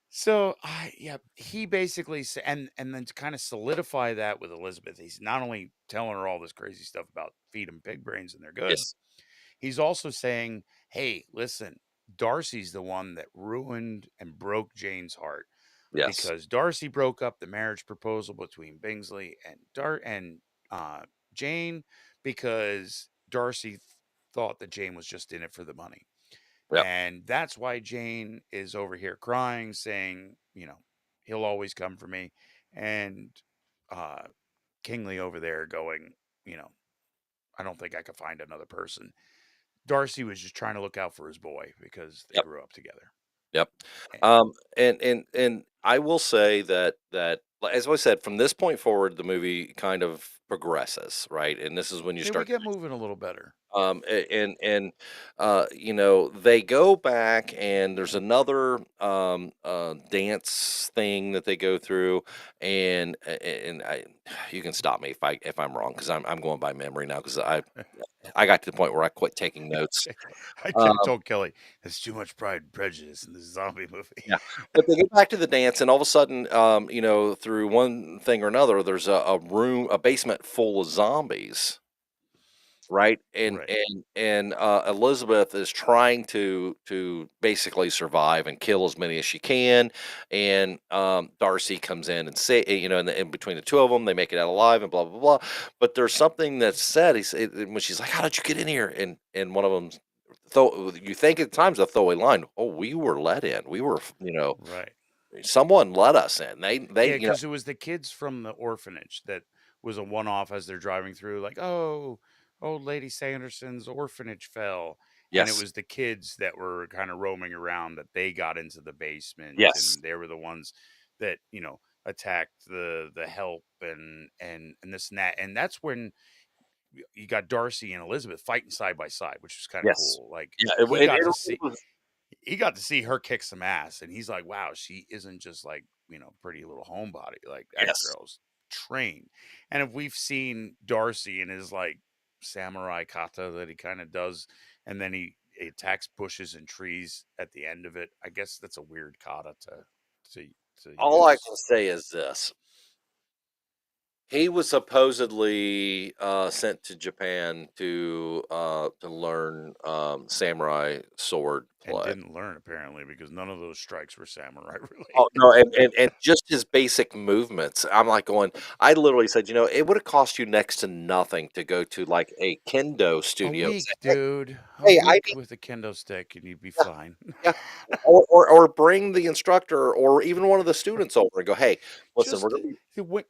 So, yeah, he basically and then to kind of solidify that with Elizabeth, he's not only telling her all this crazy stuff about feed 'em pig brains and they're good, Yes, he's also saying, "Hey, listen, Darcy's the one that ruined and broke Jane's heart yes, because Darcy broke up the marriage proposal between Bingsley and uh, Jane because Darcy thought that Jane was just in it for the money." yep, And that's why Jane is over here crying, saying, he'll always come for me. And uh, Kingsley over there going, you know, I don't think I could find another person. Darcy was just trying to look out for his boy because they yep, grew up together. yep. And And I will say that as I said, from this point forward, the movie kind of progresses, right? And this is when you yeah, we start get moving a little better. they go back and there's another dance thing that they go through, and I you can stop me if I'm wrong because I'm going by memory now because I got to the point where I quit taking notes. I Um, told Kelly, there's too much Pride and Prejudice in this zombie movie. yeah, but they get back to the dance, and all of a sudden, through one thing or another, there's a basement full of zombies. Right, and Right. Elizabeth is trying to basically survive and kill as many as she can, and, Darcy comes in and say and in between the 2 of them, they make it out alive and blah, blah, blah, but there's something that's said, when she's like, "How did you get in here?" And one of them though you think at times a throwaway line. Oh, we were let in. We were, Right. someone let us in. Yeah, because it was the kids from the orphanage that was a one-off as they're driving through, like, "Oh, old Lady Sanderson's orphanage fell," and it yes, was the kids that were kinda roaming around that they got into the basement, yes, and they were the ones that, attacked the help and this and that, and that's when you got Darcy and Elizabeth fighting side by side, which was kinda yes, cool, like, yeah. he got to see her kick some ass, and he's like, wow, she isn't just like, pretty little homebody. Like, that Yes, girl's trained. And if we've seen Darcy in his like samurai kata that he kind of does, and then he attacks bushes and trees at the end of it, I guess that's a weird kata to to all I use. can say is this: he was supposedly sent to Japan to learn samurai sword And play. didn't learn apparently because none of those strikes were samurai Oh, related. no, and just his basic movements, I'm, like, going I literally said, "It would have cost you next to nothing to go to, like, a kendo A studio and say, week, dude. A hey, I week need" with a kendo stick and you'd be yeah, fine. yeah, or bring the instructor or even one of the students over and go, "Hey, listen, we're Just gonna be"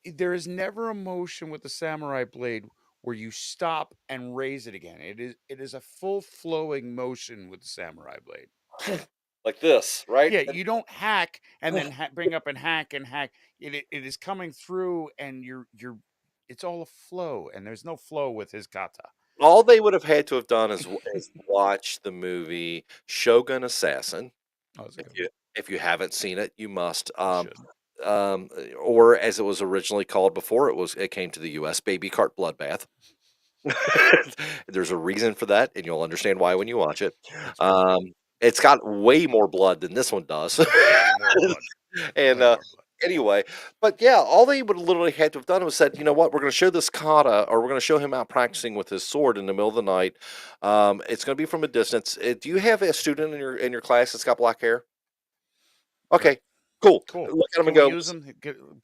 there is never a motion with the samurai blade where you stop and raise it again. It is a full flowing motion with the samurai blade. like this, right? Yeah, And you don't hack and then bring up and hack and hack. It is coming through, and you're it's all a flow, and there's no flow with his kata. all they would have had to have done is watch the movie Shogun Assassin. Oh, that's a If good one. you haven't seen it, you must. You should. Or as it was originally called before it came to the U.S., Baby Cart Bloodbath. There's a reason for that, and you'll understand why when you watch it. That's fair. Um, it's got way more blood than this one does. Way more blood. And, Way more blood. anyway, but yeah, all they would literally had to have done was said, "You know what? We're gonna show this kata, or we're gonna show him out practicing with his sword in the middle of the night. It's gonna be from a distance. Do you have a student in your class that's got black hair? Right. Okay, cool. Cool. Look at him and Can we go, use them?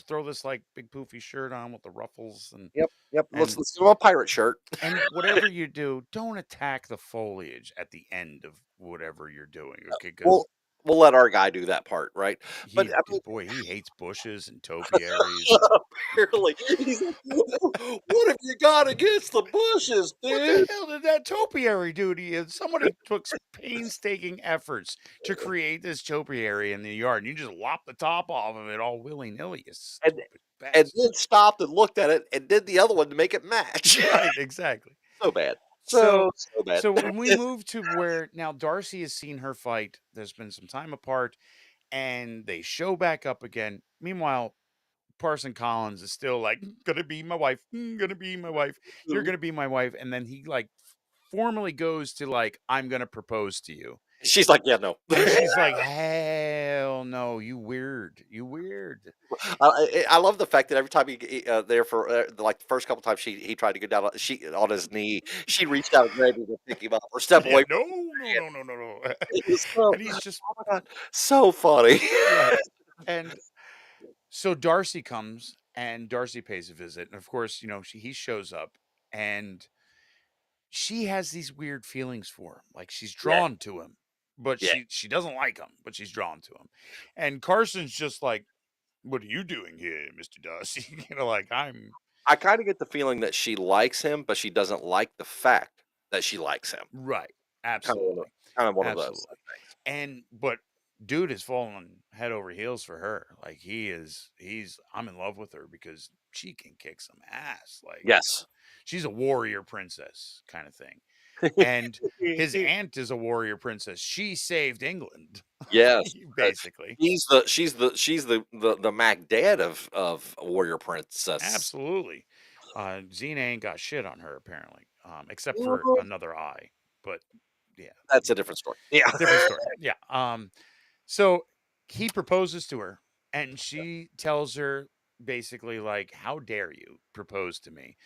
Throw this like big poofy shirt on with the ruffles yep, yep. and Let's give him a pirate shirt." and whatever you do, don't attack the foliage at the end of whatever you're doing, okay? We'll Because we'll let our guy do that part, right? But I mean, boy, he hates bushes and topiaries and apparently, he's like, "What have you got against the bushes, what the dude?" hell did that topiary do to you? Somebody took painstaking efforts to create this topiary in the yard, and you just lop the top off of it all willy nilly, you And stupid and bastard. then stopped and looked at it and did the other one to make it match. Right, exactly. So bad. So So bad. so when we move to where now Darcy has seen her fight, there's been some time apart, and they show back up again. Meanwhile, Parson Collins is still like, gonna be my wife, gonna be my wife, you're gonna be my wife. And then he like formally goes to like, I'm gonna propose to you. She's like, "Yeah, no." And she's like, hell no, you weird, you weird. I love the fact that every time there for, like, the first couple times he tried to go down on his knee, she reached out and grabbed him to pick him up or step Yeah, away no, from no, him. no, no, no, no. It was so And he's just oh my god, so funny. right. And so Darcy comes and Darcy pays a visit. And of course, he shows up and she has these weird feelings for him. Like she's Yeah, drawn to him, but yeah. she doesn't like him, but she's drawn to him. And Carson's just like, "What are you doing here, Mr. Darcy?" Like I'm I kinda get the feeling that she likes him, but she doesn't like the fact that she likes him. right. Kinda one of Absolutely. kind of one of those Absolutely. And but dude is falling head over heels for her. Like I'm in love with her because she can kick some ass. Like, Yes. she's a warrior princess kind of thing. And his aunt is a warrior princess. She saved England, Yes. basically. She's the Mac Dad of Warrior Princess. Absolutely. Xena ain't got shit on her apparently, except for Mhm. another eye. But yeah, That's a different story. Yeah. different story. Yeah. So he proposes to her, and she tells her basically like, "How dare you propose to me?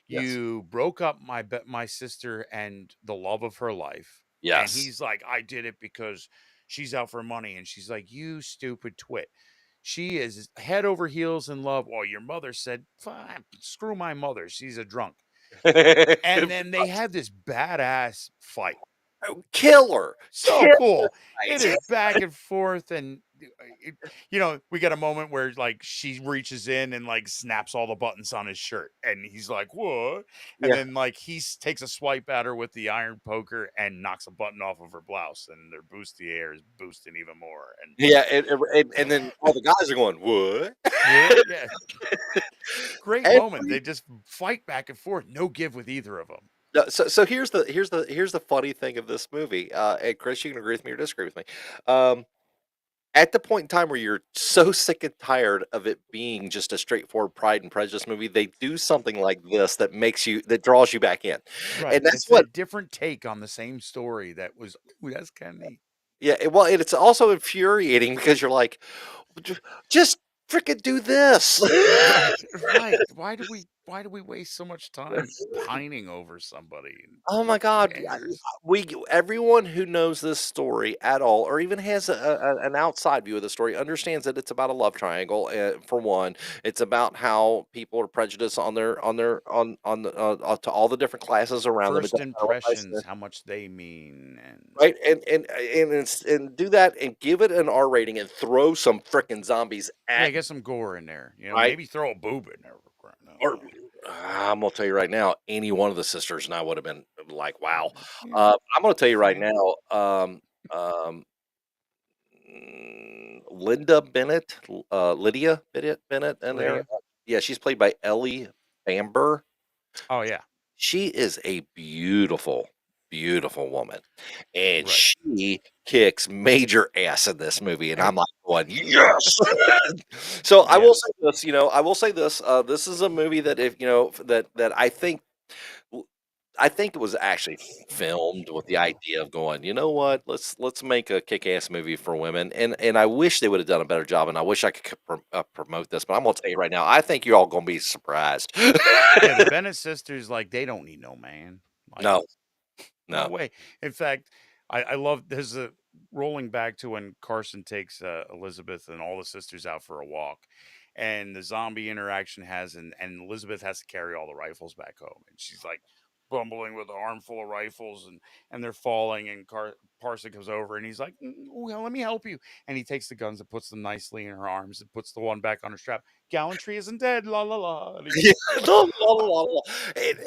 Yes. You broke up my sister and the love of her life." And Yes. he's like, "I did it because she's out for money." And she's like, "You stupid twit. She is head over heels in love." Well, your mother said, "Fine, screw my mother. She's a drunk." And then they have this badass fight. Killer, So killer cool. It fight. is back and forth, and it, we got a moment where like she reaches in and like snaps all the buttons on his shirt, and he's like, "What?" And Yeah, then like takes a swipe at her with the iron poker and knocks a button off of her blouse, and their bustier is boosting even more. And yeah, and then all the guys are going, "What?" what? Yeah, great moment. Every They just fight back and forth, no give with either of them. no, so here's the funny thing of this movie, and Chris, you can agree with me or disagree with me. Um, at the point in time where you're so sick and tired of it being just a straightforward Pride and Prejudice movie, they do something like this that draws you back in, and Right. that's It's a what. different take on the same story that was, ooh, that's kind of neat. Yeah, well, and it's also infuriating because you're like, "J just freaking do this." Right, right. Why do we waste so much time pining over somebody? Oh my Who god, cares? everyone who knows this story at all, or even has an outside view of the story, understands that it's about a love triangle. For one, it's about how people are prejudiced on the to all the different classes around them. It First doesn't matter what race impressions, how much they mean, and right? And do that and give it an R rating and throw some frickin' zombies yeah, at get some gore in there. right? Maybe throw a boob in there. For crying out Or loud. I'm gonna tell you right now, any one of the sisters and I would have been like, "Wow." Yeah, I'm gonna tell you right fine. now, um, Linda Bennett, Lydia Bennett in there. Lydia. Yeah, she's played by Ellie Bamber. Oh yeah, She is a beautiful, beautiful woman, and right. she kicks major ass in this movie, and I'm like going, "Yes!" So, I Yeah, will say this, I will say this, this is a movie that if that w I think it was actually filmed with the idea of going, "You know what? Let's make a kick-ass movie for women," and I wish they would have done a better job, and I wish I could promote this, but I'm gonna tell you right now, I think you're all gonna be surprised. yeah. The Bennett sisters, like, they don't need no man. Like, No, no no. way. In fact, I love there's a rolling back to when Carson takes Elizabeth and all the sisters out for a walk, and the zombie interaction and Elizabeth has to carry all the rifles back home, and she's like bumbling with an armful of rifles, and they're falling, and Parson comes over and he's like, Well, let me help you," and he takes the guns and puts them nicely in her arms and puts the one back on her strap. Gallantry isn't dead, la la la. And Yeah, la, la, la, la. And,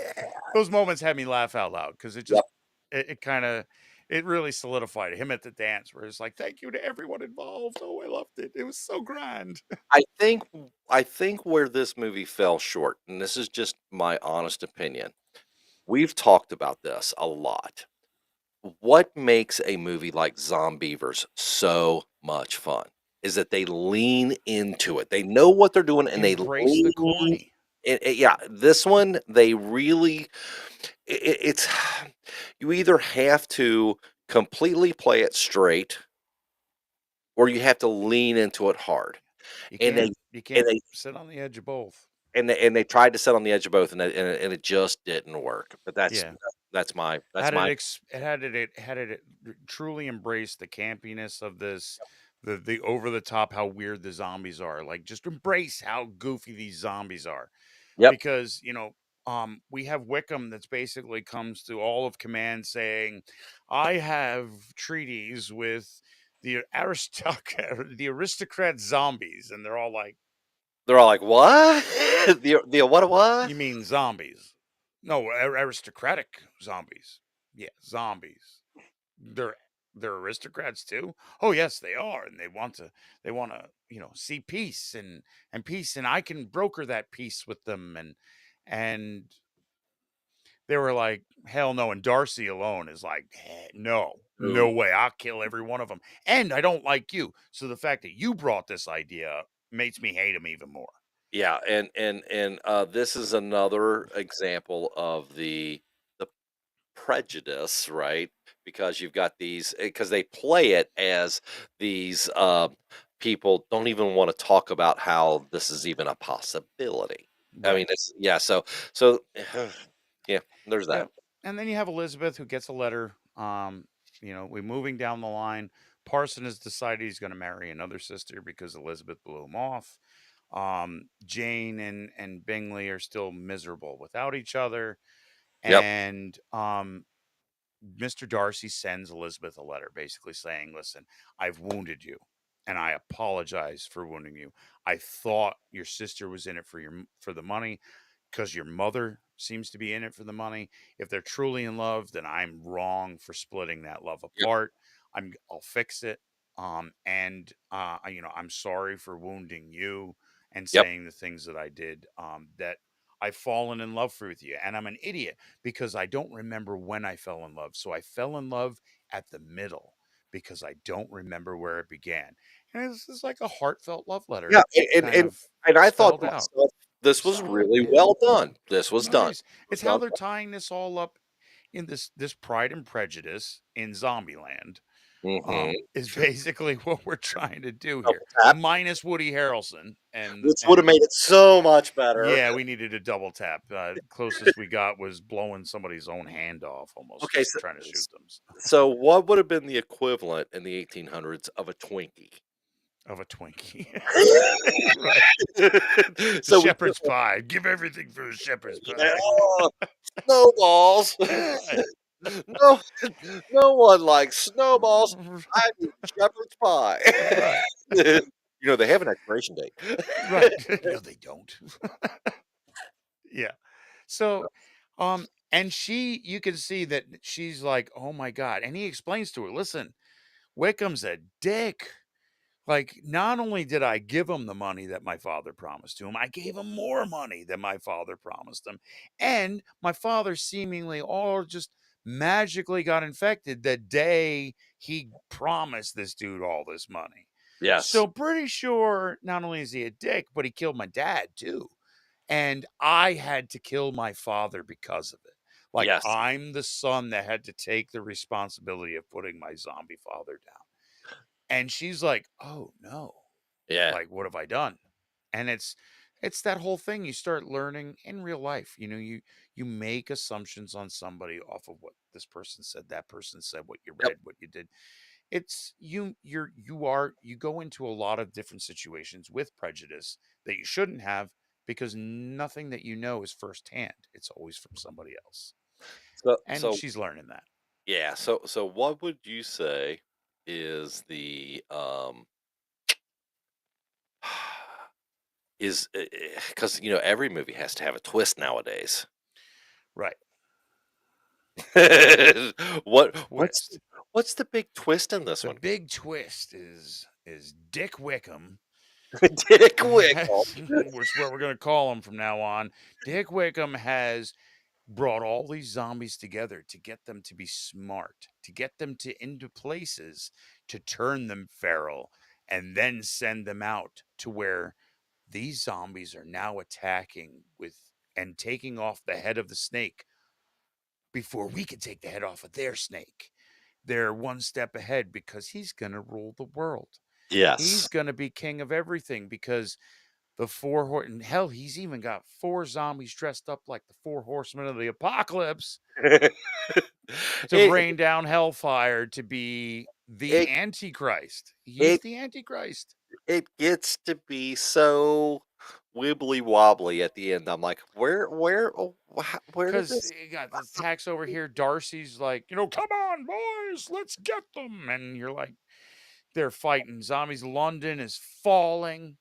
those moments had me laugh out loud because it yep. just it kind of it really solidified him at the dance where it's like, thank you to everyone involved. Oh, I loved it. It was so grand. I think where this movie fell short, and this is just my honest opinion, we've talked about this a lot. What makes a movie like Zombievers so much fun is that they lean into it. They know what they're doing and they Embrace the lean. corny. Yeah, this one they really. It's you either have to completely play it straight or you have to lean into it hard. You And can't they you and can't they sit on the edge of both. and they tried to sit on the edge of both, and it just didn't work. But Yeah. that's Had it my ex- it had it truly embraced the campiness of this, the over the top, how weird the zombies are. Like, just embrace how goofy these zombies are. yep. Because we have Wickham that's basically comes to all of command saying, I have treaties with the the aristocrat zombies, and they're all like, They're all like, "What? The what?" you mean zombies? No, aristocratic zombies. Yeah, zombies. they're they're aristocrats too. Oh yes, they are, and they want to see peace and peace, and I can broker that peace with them. And they were like, hell no. And Darcy alone is like, no, no Ooh, way, I'll kill every one of them, and I don't like you, so the fact that you brought this idea up makes me hate him even more. yeah, and this is another example of the prejudice, right? Because you've got these because they play it as these, people don't even wanna talk about how this is even a possibility. I mean, Right. it's yeah, so yeah, there's that. Yep. And then you have Elizabeth who gets a letter. We're moving down the line. Parson has decided he's going to marry another sister because Elizabeth blew him off. Jane and Bingley are still miserable without each other. Yep. And Mr. Darcy sends Elizabeth a letter basically saying, listen, I've wounded you and I apologize for wounding you. I thought your sister was in it for the money because your mother seems to be in it for the money. If they're truly in love, then I'm wrong for splitting that love Yep. apart. I'll fix it. I'm sorry for wounding you and Yep. saying the things that I did. That I've fallen in love with you, and I'm an idiot because I don't remember when I fell in love. So I fell in love at the middle because I don't remember where it began. And this is like a heartfelt love letter, Yeah. kind of And I thought spelled to out. myself, this was Solid, really yeah. well done. This was done. Nice. It was It's how done. they're tying this all up in this Pride and Prejudice in Zombieland. Mm-hmm. Is basically what we're trying to do here, Double tap, minus Woody Harrelson, which would have and made it so much better. yeah, we needed a double tap. Closest we got was blowing somebody's own hand off, almost Okay, just so, trying to shoot them so what would have been the equivalent in the 1800s of a Twinkie? of a Twinkie, right? The So we shepherd's pie. Give everything for the shepherd's pie. oh, snowballs. Right. No, no one likes snowballs. I need shepherd's pie. Right. They have an expiration date. Right. No, they don't. Yeah. So, and you can see that she's like, oh my God. And he explains to her, listen, Wickham's a dick. Like, not only did I give him the money that my father promised to him, I gave him more money than my father promised him. And my father seemingly all just magically got infected the day he promised this dude all this money. Yes. So, pretty sure not only is he a dick, but he killed my dad too. And I had to kill my father because of it. Like, Yes. I'm the son that had to take the responsibility of putting my zombie father down. And she's like, "Oh no. Yeah. Like what have I done?" And it's that whole thing you start learning in real life. You make assumptions on somebody off of what this person said, that person said, what you Yep. read, what you did. It's you go into a lot of different situations with prejudice that you shouldn't have because nothing that you know is firsthand. It's always from somebody else. So And so she's learning that. yeah. So what would you say is the is because every movie has to have a twist nowadays. Right. what what's Twist. what's the big twist in this The one? big twist is Dick Wickham. Dick Wiggle. Which is what we're going to call him from now on. Dick Wickham has brought all these zombies together to get them to be smart, to get them to into places, to turn them feral, and then send them out to where these zombies are now attacking with and taking off the head of the snake before we can take the head off of their snake. They're one step ahead because he's going to rule the world. He's Yes. going to be king of everything because the and hell, he's even got 4 zombies dressed up like the 4 horsemen of the apocalypse to it rain down hellfire to be the it Antichrist. He's it the Antichrist. it gets to be so wibbly wobbly at the end. I'm like, where did Because this? you got the attacks over here. Darcy's like, come on, boys, let's get them. And you're like, they're fighting zombies. London is falling.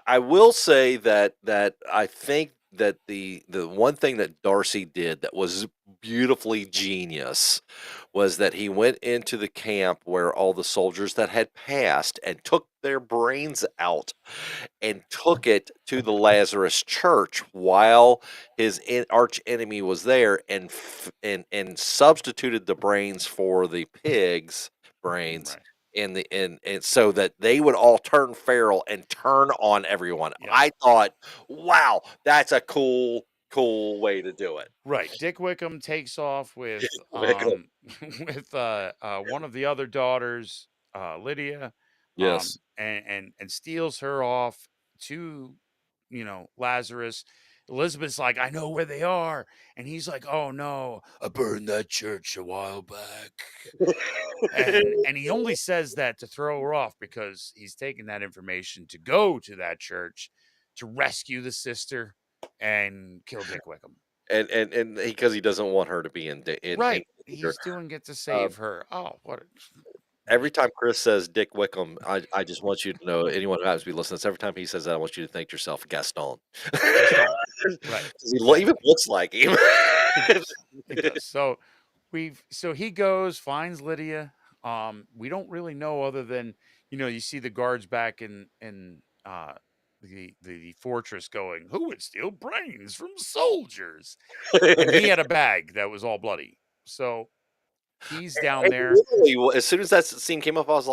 I will say that I think that the one thing that Darcy did that was beautifully genius was that he went into the camp where all the soldiers that had passed and took their brains out and took it to the Lazarus church while his arch enemy was there and substituted the brains for the pigs brains Right. and so that they would all turn feral and turn on everyone. Yep. I thought, wow, that's a cool way to do it. Right. Dick Wickham takes off with Wickham. with one of the other daughters, Lydia, Yes. and steals her off to, Lazarus. Elizabeth's like, I know where they are. And he's like, oh no, I burned that church a while back. And he only says that to throw her off because he's taking that information to go to that church to rescue the sister and kill Dick Wickham. And because he doesn't want her to be in Right. either. he's doing it to Um, save her. Oh, what? every time Chris says Dick Wickham, I just want you to know, anyone who happens to be listening, every time he says that, I want you to think to yourself, Gaston. Gaston. Right. 'Cause he even Exactly. looks like him. He does. He does. So he goes, finds Lydia. We don't really know other than, you see the guards back in the fortress going, who would steal brains from soldiers? And he had a bag that was all bloody. So he's down And there. literally, as soon as that scene came up, I'm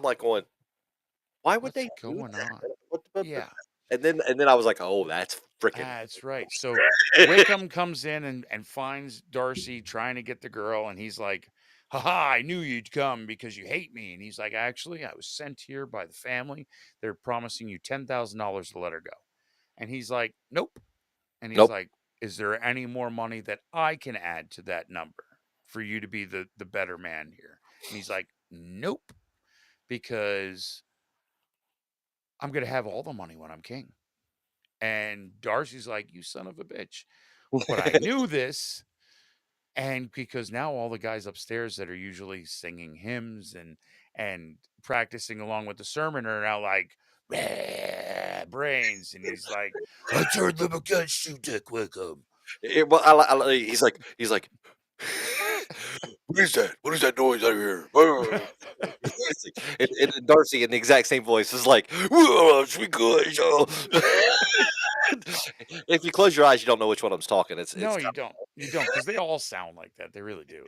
like going, "Why would What's they do going that?" on? But Yeah. and then I was like, "Oh, that's freaking." That's right. So Wickham comes in and finds Darcy trying to get the girl, and he's like, haha, I knew you'd come because you hate me. And he's like, actually, I was sent here by the family. They're promising you $10,000 to let her go. And he's like, nope. And he's Nope. like, is there any more money that I can add to that number for you to be the better man here? And he's like, nope, because I'm going to have all the money when I'm king. And Darcy's like, you son of a bitch. But I knew this, and because now all the guys upstairs that are usually singing hymns and practicing along with the sermon are now like, brains, and he's like, I turned them against you, Dick Wickham. Well, he's like, "What is that? What is that noise out here?" And Darcy in the exact same voice is like, "Whoa, it's we good, yo." If you close your eyes, you don't know which one I'm talking. It's No, you don't. You don't, because they all sound like that. They really do.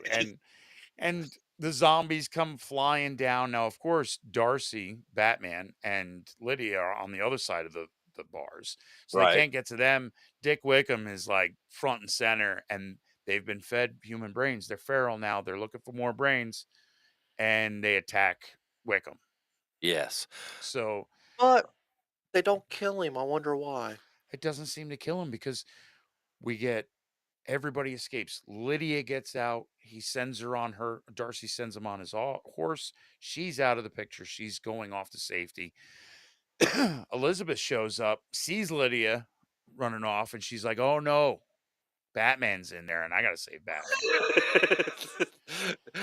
And the zombies come flying down. Now, of course, Darcy, Batman, and Lydia are on the other side of the bars. So they right. can't get to them. Dick Wickham is like front and center, and they've been fed human brains. They're feral now. They're looking for more brains, and they attack Wickham. Yes, So but they don't kill him. I wonder why. it doesn't seem to kill him because we get everybody escapes. Lydia gets out. He sends her on her. Darcy sends him on his horse. She's out of the picture. She's going off to safety. Elizabeth shows up, sees Lydia running off, and she's like, "Oh no, Batman's in there, and I gotta save Batman."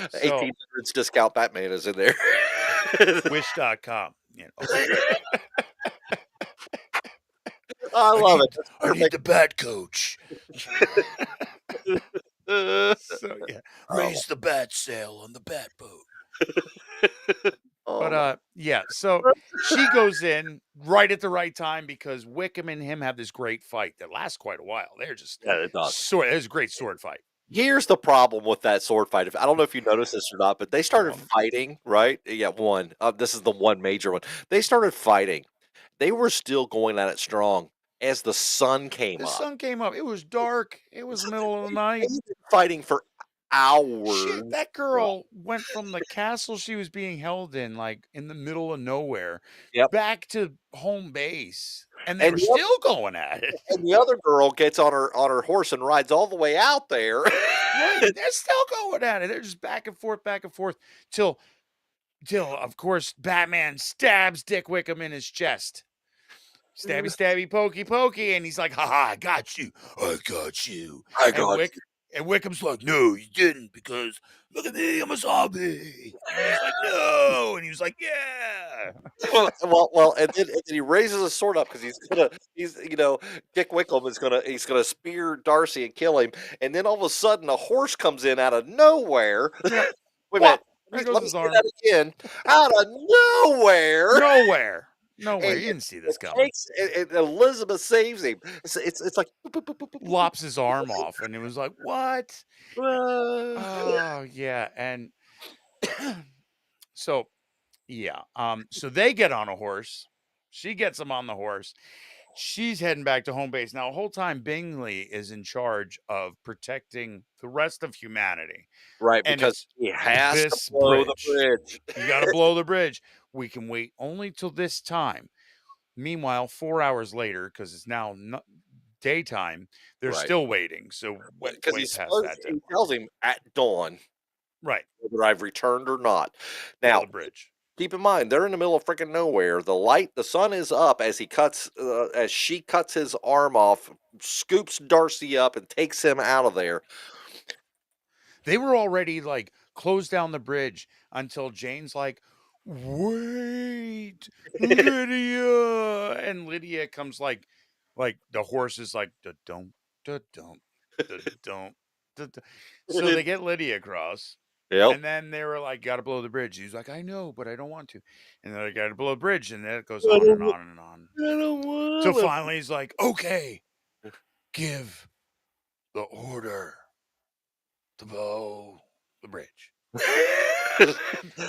So 1800s discount Batman is in there. Wish.com. I love it. That's I need perfect. the Bat Coach. So yeah, Oh, raise the bat sail on the bat boat. oh But my yeah, so she goes in right at the right time because Wickham and him have this great fight that lasts quite a while. They're just yeah, it does. It's a great sword fight. Here's the problem with that sword fight. If I don't know if you noticed this or not, but they Go started on. fighting, right? Yeah, one. This is the one major one. They started fighting. They were still going at it strong as the sun came The up. sun came up. It was dark. It was the So middle of the night. they've been fighting for Shit, hours. that girl went from the castle she was being held in, like in the middle of nowhere, Yep. back to home base, and they And were still going at it. and the other girl gets on her horse and rides all the way out there. Right, they're still going at it. They're just back and forth till of course Batman stabs Dick Wickham in his chest. Stabby, stabby, pokey, pokey, and he's like, "Ha ha! I got you! I got you!" I And got you. Wickham's like, "No, you didn't, because look at me, I'm a zombie." And he's like, "No," and he was like, "Yeah." And then he raises his sword up because Dick Wickham is gonna spear Darcy and kill him, and then all of a sudden a horse comes in out of nowhere. Yep. Wait a Whop! minute, There goes let me his say arm. that again. Out of nowhere, Nowhere. and You didn't see it this coming. takes and Elizabeth saves him. It's like boop, boop, boop, boop, boop, boop, Lops his arm off, and it was like, "What?" boop. Oh yeah, and so yeah, so they get on a horse. She gets him on the horse. She's heading back to home base. Now, the whole time, Bingley is in charge of protecting the rest of humanity. Right, And because it's he has to this blow the bridge. bridge. You got to blow the bridge. We can wait only till this time. Meanwhile, 4 hours later, because it's now daytime, they're Right, still waiting. So because way past that he deadline. tells him at dawn Right. whether I've returned or not. Blow Now, the bridge. keep in mind, they're in the middle of freaking nowhere. The sun is up as she cuts his arm off, scoops Darcy up, and takes him out of there. They were already like closed down the bridge until Jane's like, "Wait, Lydia!" And Lydia comes like the horse is like, da don't, da don't, da don't, da. So they get Lydia across, Yep. and then they were like, "Got to blow the bridge." He's like, "I know, but I don't want to." And then they got to blow the bridge, and then it goes I on and don't, on and on. I don't So want finally, he's like, "Okay, give the order to blow the bridge." to.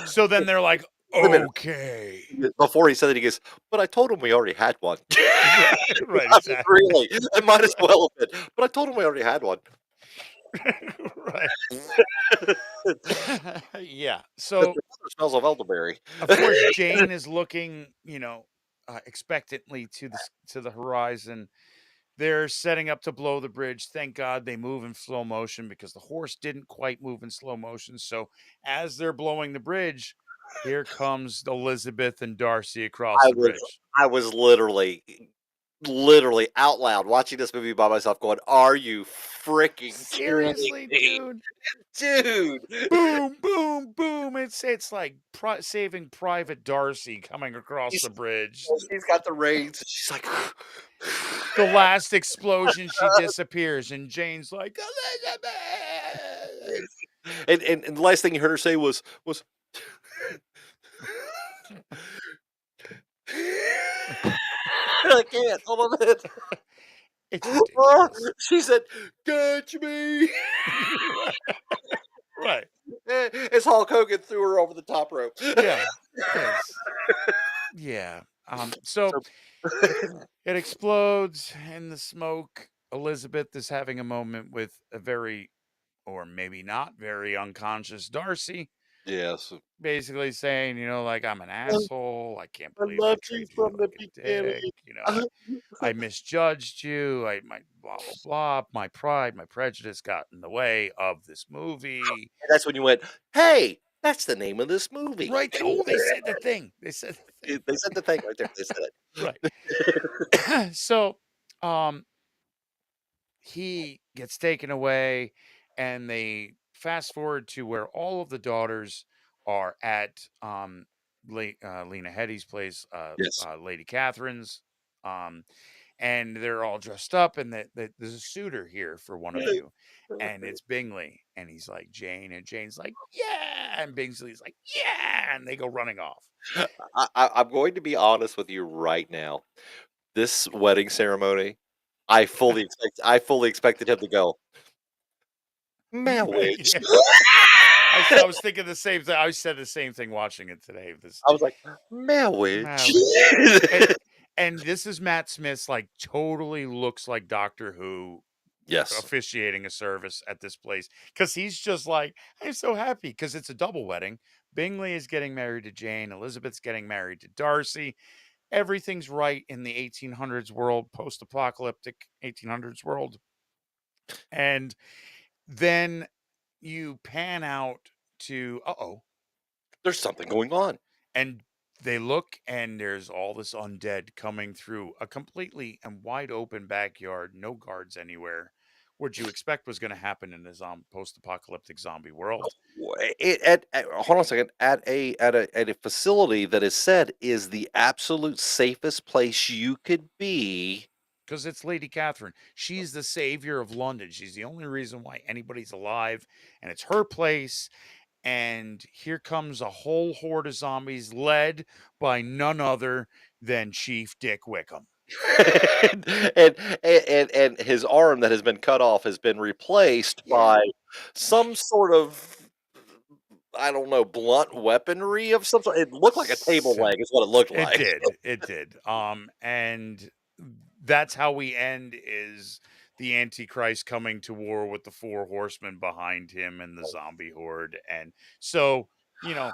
So then they're like, Wait a minute. "Okay." Before he said it, he goes, "But I told him we already had one." Right, right, I mean, exactly. really, it might as well have been. But I told him we already had one. Right. Yeah. The So, weather smells of elderberry. of course, Jane is looking, expectantly to the horizon. They're setting up to blow the bridge. Thank God they move in slow motion because the horse didn't quite move in slow motion. So, as they're blowing the bridge, here comes Elizabeth and Darcy across I the was bridge. I was literally out loud watching this movie by myself going, "Are you freaking kidding Seriously, me, dude. dude?" Boom, boom, boom. It's like Saving Private Darcy coming across She's the bridge. she's got the reins, and she's like, The last explosion, she disappears, and Jane's like, Elizabeth. and the last thing you heard her say was I can't. Hold on a minute. It's ridiculous. She said, "Catch me!" Right. As Hulk Hogan threw her over the top rope. Yeah. Because, yeah. So So it explodes in the smoke. Elizabeth is having a moment with a very, or maybe not very unconscious Darcy, yes, basically saying, like, I'm an I asshole. I can't I believe I loved you treated you from the like a dick. beginning. I misjudged you. My blah blah blah. My pride, my prejudice got in the way of this movie. And that's when you went, "Hey, that's the name of this movie." Right? They said the thing. They said the thing. They said the thing right there. They said Right. it. So, um, he gets taken away, and they fast forward to where all of the daughters are at Lena Headey's place, Yes. Lady Catherine's, um, and they're all dressed up, and there's a suitor here for one of you, and it's Bingley, and he's like, Jane, and Jane's like, yeah, and Bingley's like, yeah, and they go running off. I'm going to be honest with you right now. This wedding ceremony, I fully expected him to go, "Marriage." Yeah. I was thinking the same thing. I said the same thing watching it today. This I was like, "Marriage." marriage, and, and this is Matt Smith's like totally looks like Doctor Who Yes. officiating a service at this place because he's just like, I'm so happy because it's a double wedding. Bingley is getting married to Jane. Elizabeth's getting married to Darcy. Everything's right in the 1800s world, post-apocalyptic 1800s world. And then you pan out to There's something going on. and they look, and there's all this undead coming through a completely and wide open backyard, no guards anywhere. What you expect was going to happen in a post-apocalyptic zombie world. Hold on a second. At a facility that is said is the absolute safest place you could be. Because it's Lady Catherine. She's the savior of London. She's the only reason why anybody's alive, and it's her place. And here comes a whole horde of zombies led by none other than Chief Dick Wickham. And his arm that has been cut off has been replaced Yeah. by some sort of, I don't know, blunt weaponry of some sort. It looked like a table leg, is what it looked It like. did. It did. And that's how we end is the Antichrist coming to war with the four horsemen behind him and the zombie horde. And so, you know,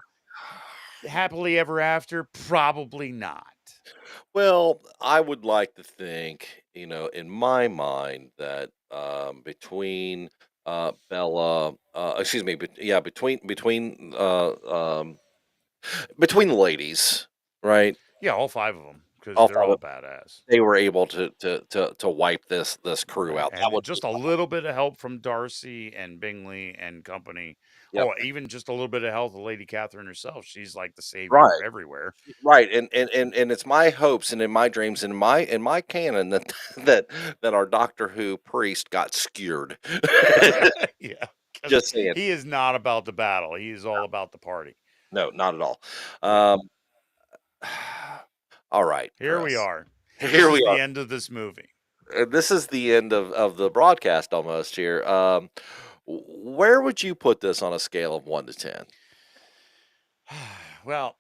happily ever after, probably not. Well, I would like to think, in my mind that between Bella, excuse me, yeah, between the ladies, right? Yeah, all five of them. because all they're 5 all of badass. they were able to wipe this crew Right, out. That and was just a little bit of help from Darcy and Bingley and company. yep. Oh, even just a little bit of help of Lady Catherine herself. She's like the savior Right. everywhere. Right, and it's my hopes and in my dreams and in my canon that that our Doctor Who priest got skewered. Yeah, because Just saying. he is not about the battle. He is all about the party. No, not at all. Yeah. Um, all right, Here we Chris. are. This Here is we the are. end of this movie. This is the end of the broadcast almost here. Where would you put this on a scale of 1 to 10? Well,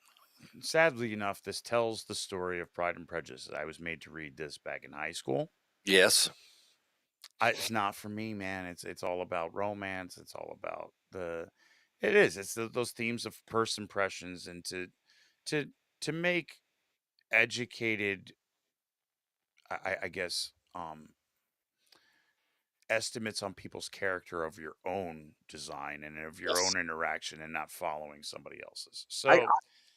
sadly enough, this tells the story of Pride and Prejudice. I was made to read this back in high school. Yes. It's not for me, man. It's all about romance. It's all about it is. It's those themes of first impressions and to to make educated, I guess, estimates on people's character of your own design and of your Yes. own interaction and not following somebody else's. I So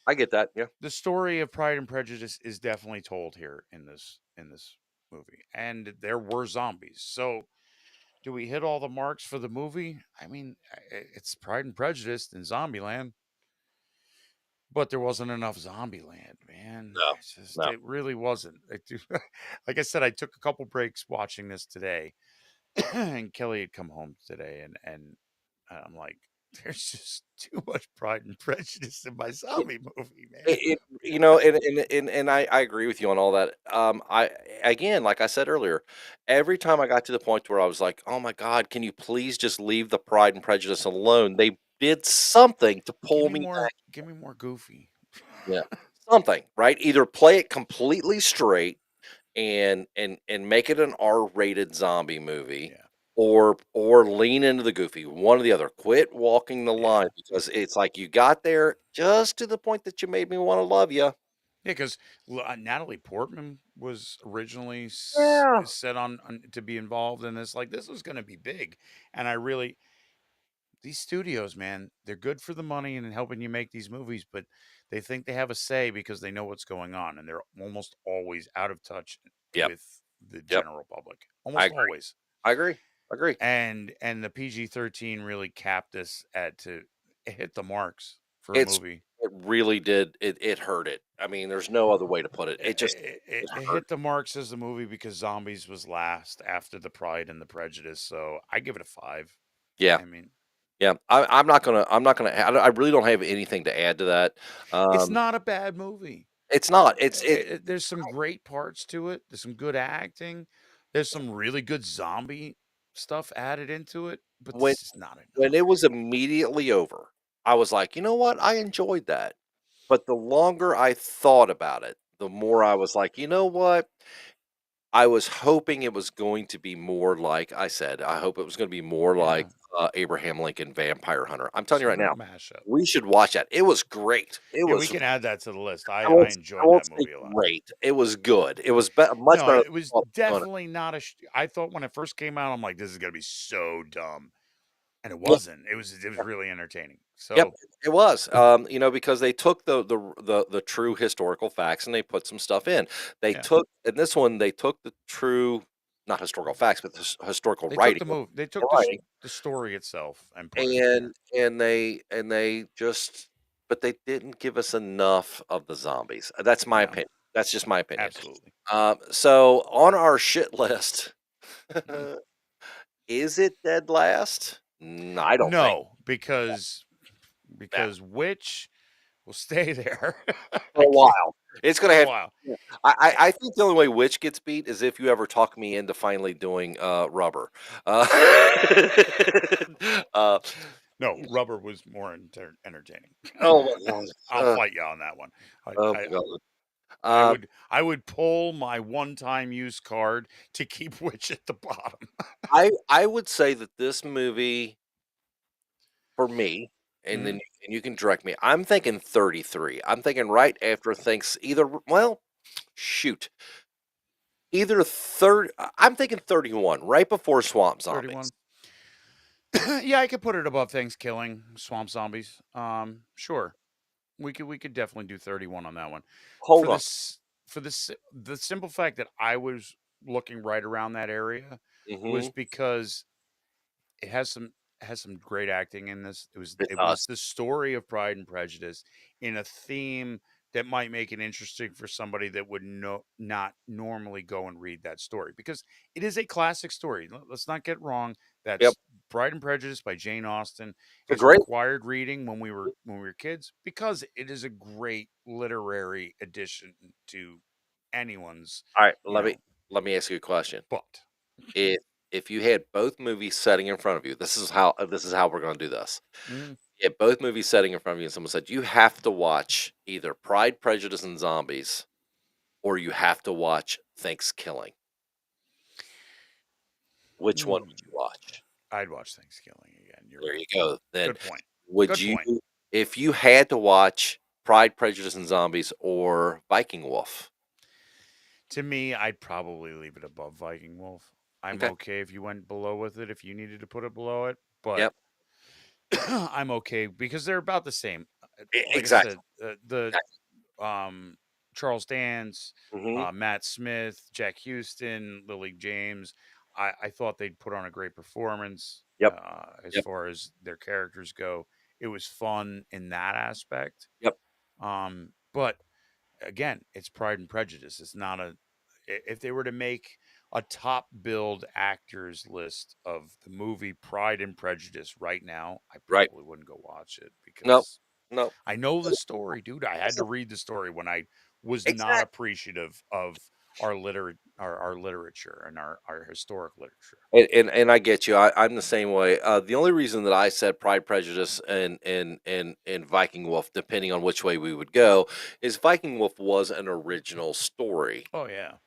I get that. Yeah. the story of Pride and Prejudice is definitely told here in this movie, and there were zombies. So do we hit all the marks for the movie? I mean, it's Pride and Prejudice in Zombieland, but there wasn't enough Zombieland, man. No. It's just No. it really wasn't. Like I said, I took a couple breaks watching this today, and Kelly had come home today, and I'm like, there's just too much Pride and Prejudice in my zombie movie, man. And I agree with you on all that. I again, like I said earlier, every time I got to the point where I was like, "Oh my God, can you please just leave the Pride and Prejudice alone?" They did something to pull me back. Give me more Goofy. Yeah, something, right? Either play it completely straight and make it an R-rated zombie movie, Yeah, or lean into the goofy. One or the other. Quit walking the yeah. line because it's like you got there just to the point that you made me want to love you. Yeah, because Natalie Portman was originally Yeah. set on to be involved in this. Like, this was going to be big, and I really these studios, man, they're good for the money and helping you make these movies, but they think they have a say because they know what's going on, and they're almost always out of touch Yep. with the Yep. general public. I Almost agree. always. I agree. Agree. And the PG-13 really capped this at to it hit the marks for a It's movie. it really did. It hurt it. I mean, there's no other way to put it. It just it It hurt. hit the marks as a movie because Zombies was last after the Pride and the Prejudice, so I give it a 5. Yeah. I mean, Yeah. I'm not gonna. I really don't have anything to add to that. it's Um, not a bad movie. it's not. It's There's some great parts to it. There's some good acting. There's some really good zombie stuff added into it, but when this is not when enough. it was immediately over, I was like, you know what? I enjoyed that. But the longer I thought about it, the more I was like, you know what? I was hoping it was going to be more like I said, I hope it was gonna be more like, Yeah, Abraham Lincoln Vampire Hunter. I'm telling you some right real now, mashup. we should watch that. It was great. It Yeah, we was can add that to the list. I I won't I enjoyed won't that say movie a lot. great. It was good. It was much No, better it was than Hunter. definitely not I thought when it first came out, I'm like, this is gonna be so dumb, and it Yeah, wasn't. It was really entertaining. yep, So it was, because they took the true historical facts and they put some stuff in. They yeah, took in this one, they took the true not historical facts, but the historical they took writing the move. They took writing, the story itself and put it in there. and they just but they didn't give us enough of the zombies. That's my No, opinion. That's just my opinion. absolutely. So on our shit list, Mm. is it dead last? I don't think. No, Nah, because Witch will stay there. for I a can't while. It's gonna for a have while. yeah. I think the only way Witch gets beat is if you ever talk me into finally doing, Rubber. Uh, uh, No, Rubber was more entertaining. oh my god. I'll fight you on that one. I, Oh I my god. Um, I would pull my one-time use card to keep Witch at the bottom. I would say that this movie, for me, and Mhm. then and you can direct me, I'm thinking 33. I'm thinking right after thanks either well, shoot. Either third I'm thinking 31, right before Swamp Zombies. 31. Yeah, I could put it above Thanksgiving, Swamp Zombies. Sure. We could definitely do 31 on that one. For Hold on. this for the simple fact that I was looking right around that area was Mhm. because it has some great acting in this. It It was does. the story of Pride and Prejudice in a theme that might make it interesting for somebody that would not normally go and read that story because it is a classic story. Let's not get wrong. Yep. That's Pride and Prejudice by Jane Austen. It's a It's great required reading when we were kids because it is a great literary addition to anyone's, Alright, you know, let me ask you a question. but If if you had both movies setting in front of you, this is how we're gonna do this. mm, You had both movies setting in front of you, and someone said, "You have to watch either Pride, Prejudice, and Zombies, or you have to watch Thanksgiving." Which one mm, would you watch? I'd watch Thanksgiving again. You're There you right. go. Then Good point. would Good you point. if you had to watch Pride, Prejudice, and Zombies or Viking Wolf? To me, I'd probably leave it above Viking Wolf. I'm Okay. okay if you went below with it if you needed to put it below it, but Yep. I'm okay because they're about the same. Like I Exactly. said, the Exactly. um, Charles Dance, Mhm. Matt Smith, Jack Houston, Lily James. I thought they'd put on a great performance Yep. as Yep. far as their characters go. It was fun in that aspect. Yep. But again, it's Pride and Prejudice. It's not a if they were to make a top billed actors list of the movie Pride and Prejudice right now, I Right. probably wouldn't go watch it No. because No. I know the story, dude. I had to Listen, read the story when I was not exactly. appreciative of our literature and our historic literature. And I get you. I'm the same way. The only reason that I said Pride, Prejudice, and Viking Wolf, depending on which way we would go, is Viking Wolf was an original story Oh yeah,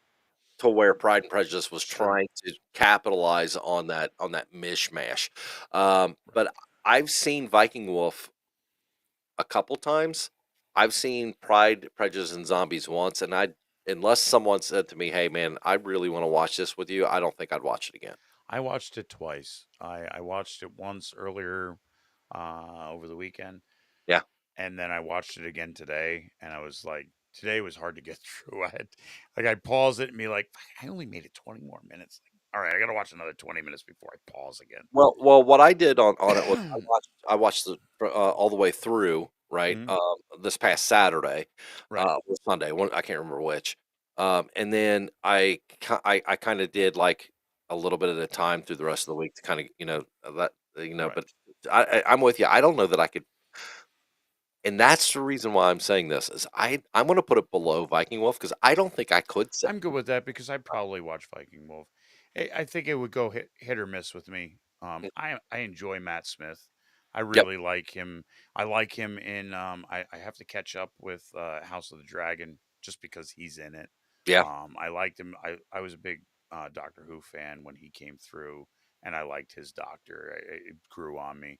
to where Pride and Prejudice was it's true. trying to capitalize on that mishmash. Right. But I've seen Viking Wolf a couple times. I've seen Pride, Prejudice, and Zombies once, and I unless someone said to me, "Hey, man, I really want to watch this with you," I don't think I'd watch it again. I watched it twice. I watched it once earlier over the weekend. Yeah. And then I watched it again today, and I was like, today was hard to get through. I'd pause it and be like, "Fuck, I only made it 20 more minutes. Like, all right, I gotta watch another 20 minutes before I pause Well, what I did on it was again." I watched all the way through, right, Mhm. this past Saturday, Right, or Sunday, one I can't remember which, and then I kinda did, like, a little bit at a time through the rest of the week to kinda, right. but I'm with you. I don't know that I could and that's the reason why I'm saying this is I'm gonna put it below Viking Wolf because I don't think I could sit I'm good with that because I'd probably watch Viking Wolf. I think it would go hit or miss with me. I enjoy Matt Smith. I Yep. really like him. I like him in. I have to catch up with House of the Dragon just because he's in it. Yeah. I liked him. I was a big Doctor Who fan when he came through, and I liked his Doctor. It grew on me.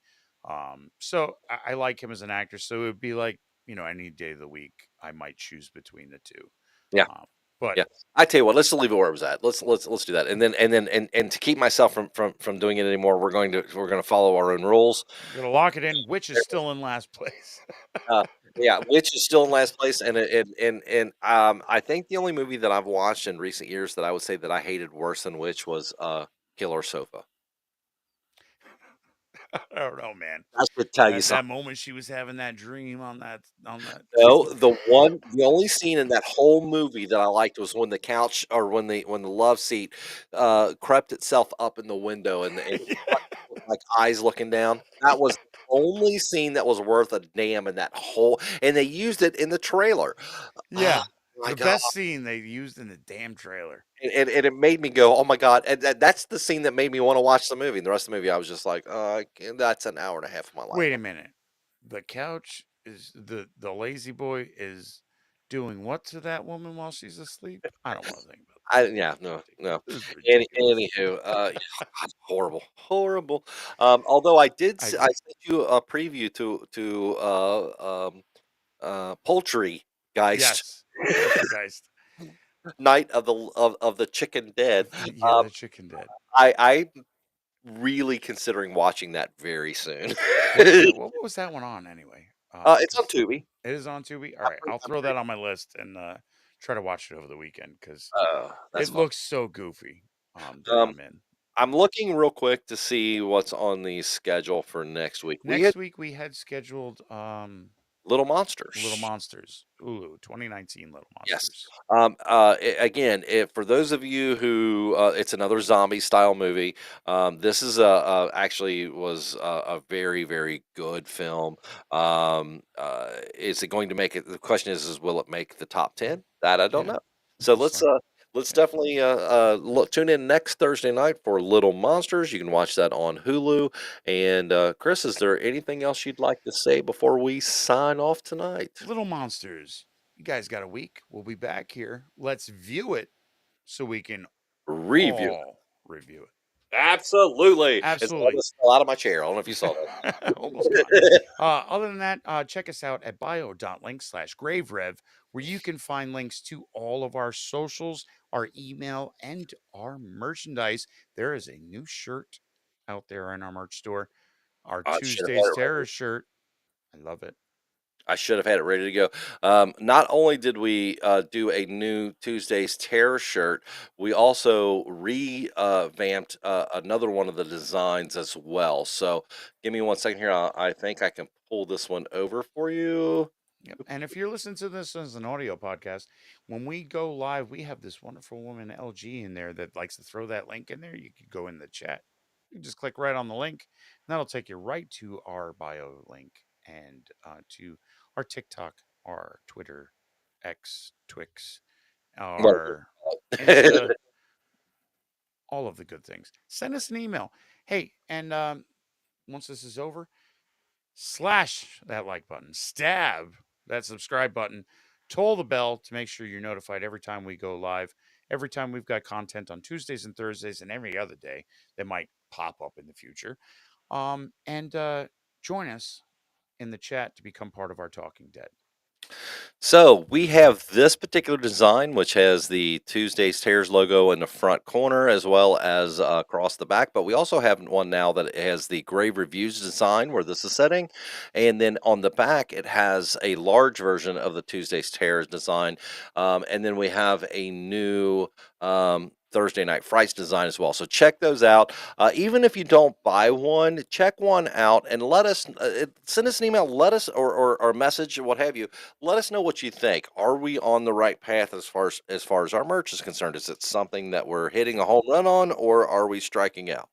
So I like him as an actor. So it would be like any day of the week I might choose between the two. Yeah. Um, but Yeah. I tell you what, let's just leave it where it was at. Let's do that. And to keep myself from doing it anymore, we're gonna follow our own rules. we're gonna lock it in. Which is still in last place. Uh, yeah, which is still in last place, I think the only movie that I've watched in recent years that I would say that I hated worse than which was Killer Sofa. I don't know, man. I should tell you That something. moment she was having that dream on that No, the only scene in that whole movie that I liked was when the couch or when the love seat crept itself up in the window and yeah. like eyes looking down. That was the only scene that was worth a damn in that whole and they used it in the trailer. Oh Yeah. my The god. best scene they used in the damn trailer. And it made me go, "Oh my god." And that's the scene that made me want to watch the movie. And the rest of the movie I was just like, that's an hour and a half of my life." Wait a minute. The couch is the lazy boy is doing what to that woman while she's asleep? I don't want to think about I this. yeah, no, no. This is ridiculous. Anywho, God, horrible, horrible. Although I I agree. sent you a preview to Poultry Geist, Yes. Poltergeist. Night of the Chicken Dead. Yeah, the chicken dead. I'm really considering watching that very soon. What was that one on anyway? It's on Because Tubi. it is on Tubi. All right, I'll I'm throw pretty that on my list and try to watch it over the weekend because Oh, that's it fun. looks so goofy. That I'm in. I'm looking real quick to see what's on the schedule for next week. We had Next week we had scheduled Little Little Monsters. Monsters. Ooh, 2019 Little Yes. Monsters. Again, for those of you who, it's another zombie style movie. This is actually was a very, very good film. Is it going to make it? The question is will it make the top 10? That I don't Yeah, know. So that's fine. let's Yeah. definitely tune in next Thursday night for Little Monsters. You can watch that on Hulu. And Chris, is there anything else you'd like to say before we sign off tonight? Little Monsters. You guys got a week. We'll be back here. Let's view it so we can Review. all review it. Absolutely. It's Absolutely. almost fell out of my chair. I don't know if you saw Almost not. that. Other than that, check us out at bio.link/graverev, where you can find links to all of our socials, our email, and our merchandise. There is a new shirt out there in our merch store. Our I should have had Tuesday's it ready. Terror shirt. I love it. I should have had it ready to go. Not only did we do a new Tuesday's Terror shirt, we also revamped another one of the designs as well. So give me 1 second here. I think I can pull this one over for you. Yep. And if you're listening to this as an audio podcast, when we go live, we have this wonderful woman, LG, in there that likes to throw that link in there. You could go in the chat. You can just click right on the link, and that'll take you right to our bio link and to our TikTok, our Twitter, X, Twix, Wonderful. our Insta, all of the good things. Send us an email. Hey, and once this is over, slash that like button, stab that subscribe button, toll the bell to make sure you're notified every time we go live, every time we've got content on Tuesdays and Thursdays and every other day that might pop up in the future. And join us in the chat to become part of our Talking Dead. So we have this particular design, which has the Tuesday's Tears logo in the front corner as well as across the back. But we also have one now that has the Grave Reviews design where this is setting. And then on the back, it has a large version of the Tuesday's Tears design. And then we have a new Thursday Night Frights design as well. So check those out. Even if you don't buy one, check one out and let us send us an email, let us or message or what have you. Let us know what you think. Are we on the right path as far as our merch is concerned? Is it something that we're hitting a home run on, or are we striking out?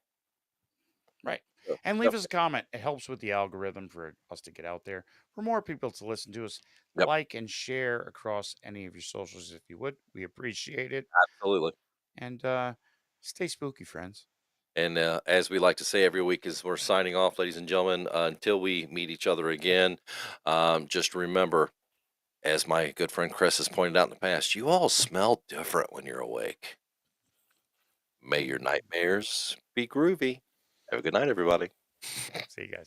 Right. So, And leave yep, us a comment. It helps with the algorithm for us to get out there, for more people to listen to us. yep, Like and share across any of your socials if you would. We appreciate it. absolutely. And stay spooky, friends. And as we like to say every week, as we're signing off, ladies and gentlemen, until we meet each other again, just remember, as my good friend Chris has pointed out in the past, you all smell different when you're awake. May your nightmares be groovy. Have a good night, everybody. See you guys.